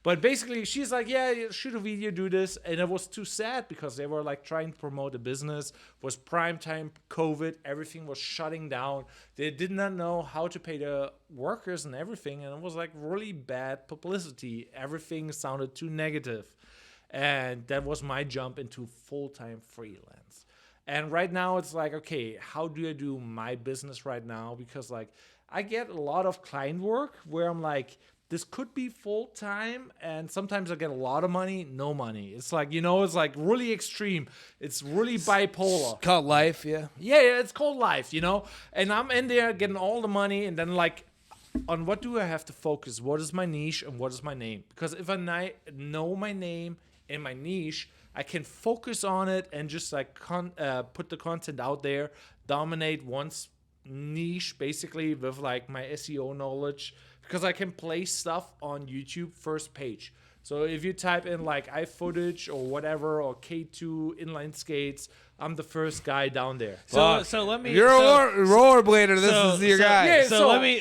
but basically she's like, yeah, shoot a video, do this. And it was too sad because they were like trying to promote a business. Was prime time COVID, everything was shutting down. They did not know how to pay the workers and everything, and it was like really bad publicity. Everything sounded too negative, and that was my jump into full-time freelance. And right now it's like, okay, how do I do my business right now? Because like I get a lot of client work where I'm like, this could be full time, and sometimes I get a lot of money, no money. It's like, it's like really extreme. It's really bipolar. It's called life, yeah. Yeah, it's called life, And I'm in there getting all the money, and then like, on what do I have to focus? What is my niche and what is my name? Because if I know my name and my niche, I can focus on it and just like put the content out there, dominate one's niche basically with like my SEO knowledge, because I can play stuff on YouTube first page. So if you type in like iFootage or whatever or K2 inline skates, I'm the first guy down there. So let me. You're a rollerblader. This is your guy. Yeah,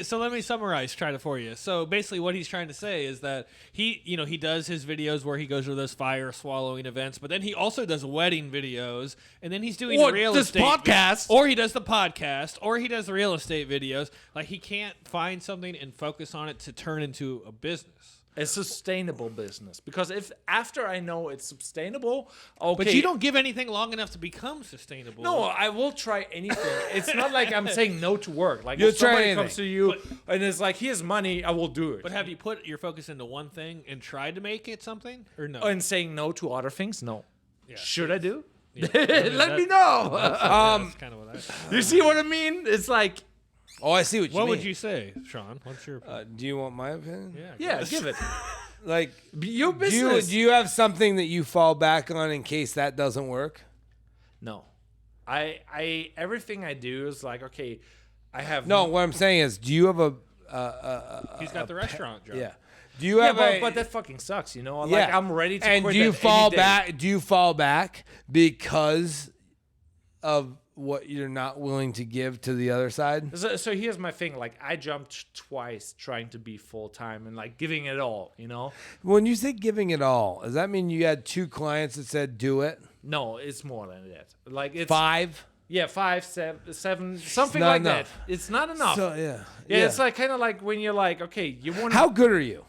So let me summarize. Try to for you. So basically, what he's trying to say is that he does his videos where he goes to those fire swallowing events, but then he also does wedding videos, and then he's doing real estate podcast, or he does the podcast, or he does the real estate videos. Like he can't find something and focus on it to turn into a business. A sustainable business, because if after I know it's sustainable, okay. But you don't give anything long enough to become sustainable. No, I will try anything. It's not like I'm saying no to work. Like You'll if somebody try comes to you and it's like, here's money, I will do it. But have you put your focus into one thing and tried to make it something, or no? And saying no to other things, no. Yeah. Should I do? Yeah. Let me know. That's kind of what I. You see what I mean? It's like, Oh, I see what you mean. What would you say, Sean? What's your? Do you want my opinion? yeah, give it. Like Your do business. you have something that you fall back on in case that doesn't work? No. I everything I do is like, okay, I have No, what I'm saying is, do you have a He's got the restaurant job. yeah? Do you Yeah, have but that fucking sucks, you know? yeah? Like I'm ready to and quit do you that fall any day. back? Do you fall back because of what you're not willing to give to the other side? So here's my thing. Like I jumped twice trying to be full time and like giving it all, you know? When you say giving it all, does that mean you had 2 clients that said do it? No, it's more than that. Like it's 5? Yeah, 5, 7, something not like enough. that. It's not enough. So yeah, it's like kind of like when you're like, okay, you want. How good are you?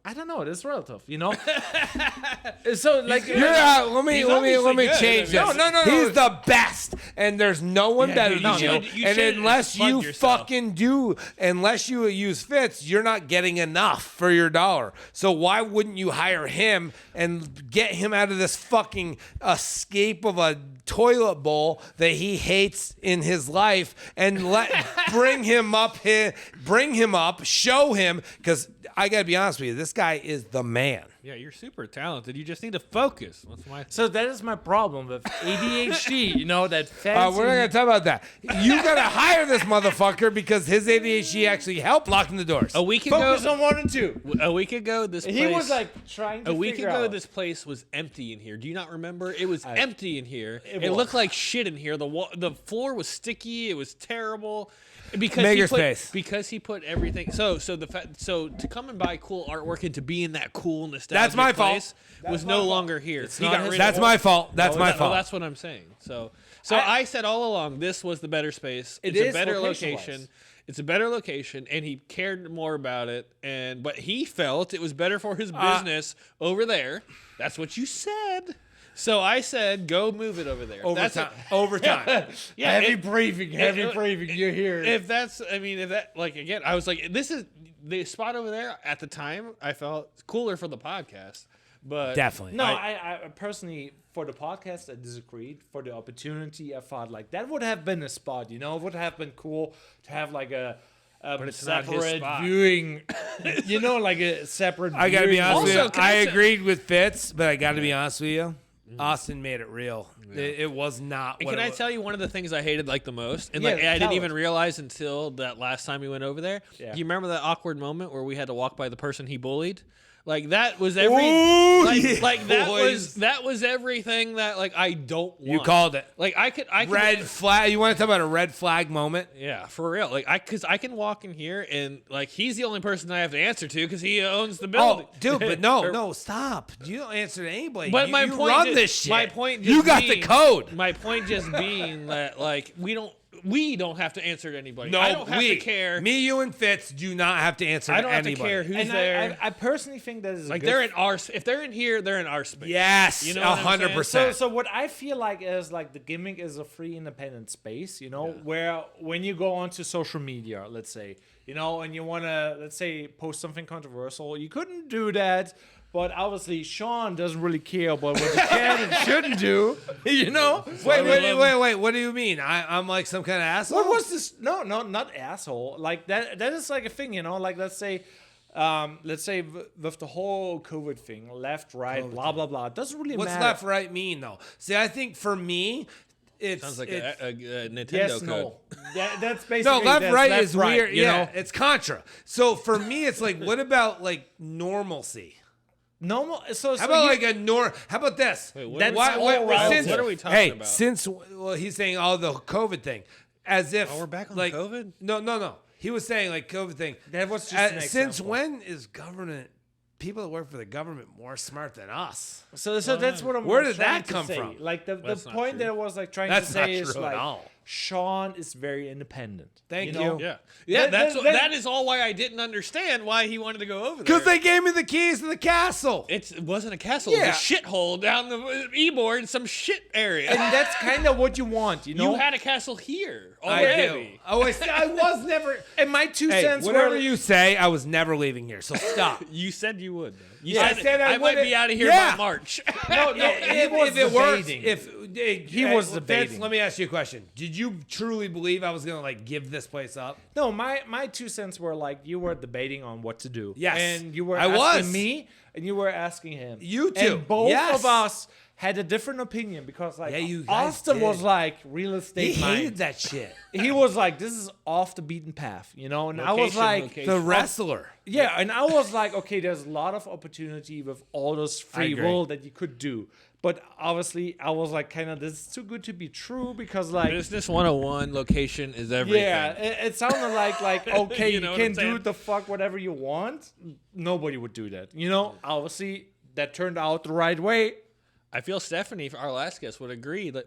I don't know. It's relative, you know. So like, You're let me good. change this. No. He's the best, and there's no one better dude, than you you. should- you And should unless fund you yourself. fucking do, unless you use Fitz, you're not getting enough for your dollar. So why wouldn't you hire him and get him out of this fucking escape of a toilet bowl that he hates in his life and bring him up, show him, because I gotta be honest with you, this guy is the man. Yeah, you're super talented. You just need to focus. That's my. so that is my problem with ADHD. You know that fancy. We're not gonna talk about that. You gotta hire this motherfucker because his ADHD actually helped locking the doors. A week Focus ago, on 1 and 2. a week ago, this place, He was like trying to. a week figure ago, out. this place was empty in here. Do you not remember? It was empty in here. It was. looked like shit in here. The floor was sticky. It was terrible. Because Makerspace. Because he put everything. So to come and buy cool artwork and to be in that cool nostalgic That's my fault. place was no longer here. He got rid of That's it. my fault. That's my Well, fault. that's what I'm saying. So I said all along, this was the better space. It's is a better location-wise. location. It's a better location, and he cared more about it. But he felt it was better for his business over there. That's what you said. So I said, go move it over there. Overtime. Yeah, heavy breathing. You're here. If that, like, again, I was like, this is the spot over there at the time. I felt cooler for the podcast, but Definitely. No, I personally, for the podcast, I disagreed. For the opportunity, I thought like that would have been a spot. You know, it would have been cool to have like a it's not his separate spot. viewing. You know, like a separate. I gotta be viewing. honest with you. Also, can I I say- agreed with Fitz, but I gotta be honest with you. Austin made it real. It was not. And what can it I was. tell you one of the things I hated like the most? And Yeah, like I tell didn't us. even realize until that last time we went over there. Yeah. Do you remember that awkward moment where we had to walk by the person he bullied? Like that was every Ooh, like that boys. was everything that like I don't want. You called it. Like I could Red flag. You want to talk about a red flag moment? Yeah, for real. Like because I can walk in here and like he's the only person I have to answer to because he owns the building. Oh, dude, but no, stop. You don't answer to anybody. But you, my you point run just, this shit. My point. You Just got the being- code. My point just being that like we don't have to answer to anybody. No, I don't have to care. Me, you, and Fitz do not have to answer I to don't have anybody. to care who's And there. I personally think that is like a good they're in our. If they're in here, they're in our space. Yes, You know what I'm saying? 100%. So what I feel like is like the Gimmick is a free independent space, you know, where when you go onto social media, let's say, you know, and you want to, let's say, post something controversial, you couldn't do that. But obviously, Sean doesn't really care about what you can and shouldn't do, you know. Wait. What do you mean? I'm like some kind of asshole? What was this? No, not asshole. Like that is like a thing, you know. Like let's say with the whole COVID thing, left, right, blah blah blah. It doesn't really What's matter. left, right mean though? See, I think for me, Sounds like a Nintendo Yes, code. no. That's basically No, left, that's right left, is right, weird. You Yeah, know? it's contra. So for me, it's like, what about like normalcy? Normal. So How about like a How about this? Wait, what, That's what, all relative. what are we talking about? Well, he's saying all the COVID thing, as if we're back on like COVID? No. He was saying like COVID thing. That was just an since example. when is government people that work for the government more smart than us? So that's what I'm. Where did trying that to come say. from? Like the That's not point true. that I was like trying That's to say not is true at like all. Sean is very independent. Thank know? you. Yeah, that That is all why I didn't understand why he wanted to go over there. Because they gave me the keys to the castle. It wasn't a castle. Yeah. It was a shithole down the Ybor in some shit area. And that's kind of what you want, you know. You had a castle here I do. already. Oh, I was never. and my 2 Hey, cents whatever were you say, I was never leaving here. So stop. You said you would. Though. You I said, said I I might wouldn't. be out of here Yeah. by March. no, if, he was if it works, debating. he was Vince, debating. let me ask you a question. Did you truly believe I was gonna like give this place up? No, my 2 cents were like you were debating on what to do. Yes. and you were I asking was. me, and you were asking him. You two. And both Yes. of us had a different opinion because like Yeah, you guys Austin did. was like real estate. He mind. hated that shit. He was like, this is off the beaten path, you know. And I was Location, like, location. The wrestler. yeah, and I was like, okay, there's a lot of opportunity with all those free agree. will that you could do. But obviously, I was like, kind of, this is too good to be true because, like, Business 101, location is everything. yeah, it sounded like okay, You you, know what can I'm saying? do the fuck whatever you want. Nobody would do that, you know. Obviously, that turned out the right way. I feel Stephanie, our last guest, would agree that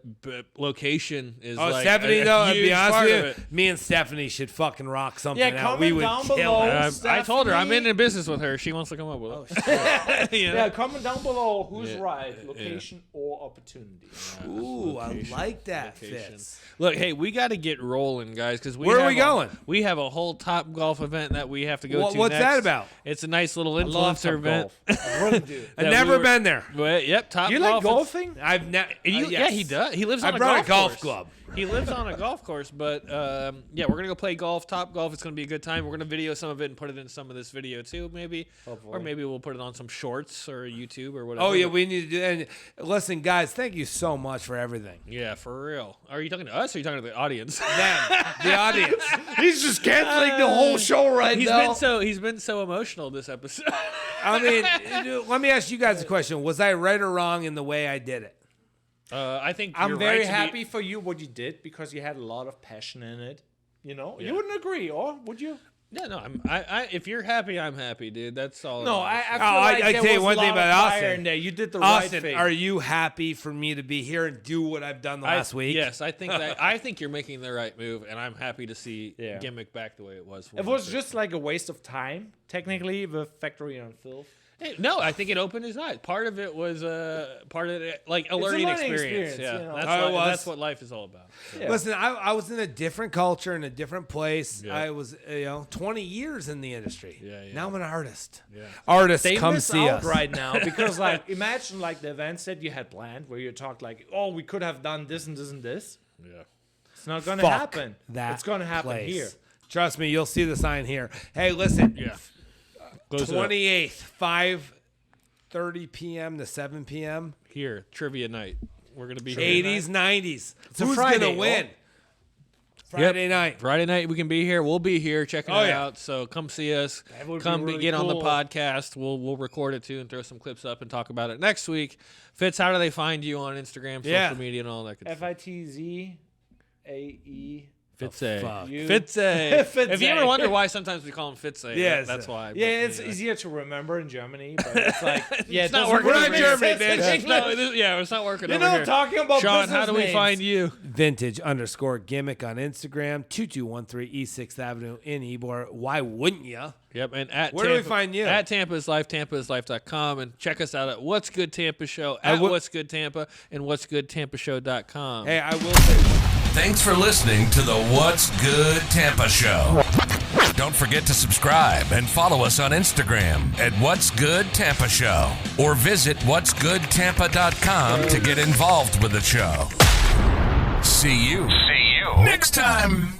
location is Oh, like Stephanie, a though, I'd huge be honest part with of you, it. me and Stephanie should fucking rock something Yeah, out. comment We would down kill below. it. I told her I'm Stephanie. in business with her. She wants to come up with it. You know? Yeah, comment down below who's Yeah. right, location or opportunity. Ooh, I like that, Location. Fitz. Look, hey, we got to get rolling, guys, because Where are we going? We have a whole Top Golf event that we have to go to. What's next. that about? It's a nice little I love influencer event. golf. I really do. I've that never we were- been there. Well, yep, Top You Golf. like golfing? I've never. Yeah, he does. He lives I on a brought golf a golf course. club. He lives on a golf course, but yeah, we're gonna go play golf, Top Golf. It's gonna be a good time. We're gonna video some of it and put it in some of this video too, maybe, or maybe we'll put it on some shorts or YouTube or whatever. Oh yeah, But- we need to do. And listen, guys, thank you so much for everything. yeah, for real. Are you talking to us or are you talking to the audience? Them, the audience. He's just canceling the whole show right now. He's been so emotional this episode. I mean, let me ask you guys a question. Was I right or wrong in the way I did it? I think I'm you're very right to be- happy for you what you did because you had a lot of passion in it. You know, you wouldn't agree, or would you? Yeah, no, I if you're happy, I'm happy, dude. That's all. No, it I is. feel I like there tell you was one a thing lot about of fire Austin. in there. You did the Austin, right thing. are you happy for me to be here and do what I've done the last week? Yes, I think you're making the right move, and I'm happy to see Yeah. Gimmick back the way it was. It was just like a waste of time, technically, with Factory on Filth. Hey, no, I think it opened his eyes. Part of it was part of it, like a learning experience. Yeah, you know. that's what life is all about. So. Yeah. Listen, I was in a different culture, in a different place. Yeah. I was, 20 years in the industry. Yeah, yeah. Now I'm an artist. Yeah. Artists, They come miss see out us. right now because, like, imagine like the events that you had planned where you talked like, oh, we could have done this and this and this. Yeah. It's not gonna Fuck happen. that It's gonna happen place. here. Trust me, you'll see the sign here. Hey, listen. Yeah. Close it up. 28th, 5:30 p.m. to 7 p.m. Here, trivia night. We're gonna be 80s, 90s. a Who's Friday, gonna win? Friday night. Friday night we can be here. We'll be here checking Oh, it yeah. out. So come see us. That would be Come really get on the cool. podcast. We'll record it too and throw some clips up and talk about it next week. Fitz, how do they find you on Instagram, social Yeah. media, and all that good stuff? FITZAE. Fitze. fuck. Fitze. Fitze. If you ever wonder why sometimes we call him Fitze, Yes. that's why. Yeah, But, it's you know. easier to remember in Germany, but it's like, yeah, It's not doesn't working We're really not make Germany, sense. bitch. No, it's not working You over know, here. talking about Sean, how business do we names. find you? Vintage_gimmick on Instagram, 2213 East 6th Avenue in Ybor. Why wouldn't you? Yep, and at Where do we Tampa, find you? At Tampa's Life, tampaislife.com, and check us out at What's Good Tampa Show, at What's Good Tampa, and what'sgoodtampashow.com. Hey, I will say. Thanks for listening to the What's Good Tampa Show. Don't forget to subscribe and follow us on Instagram at What's Good Tampa Show, or visit what'sgoodtampa.com to get involved with the show. See you See you next time.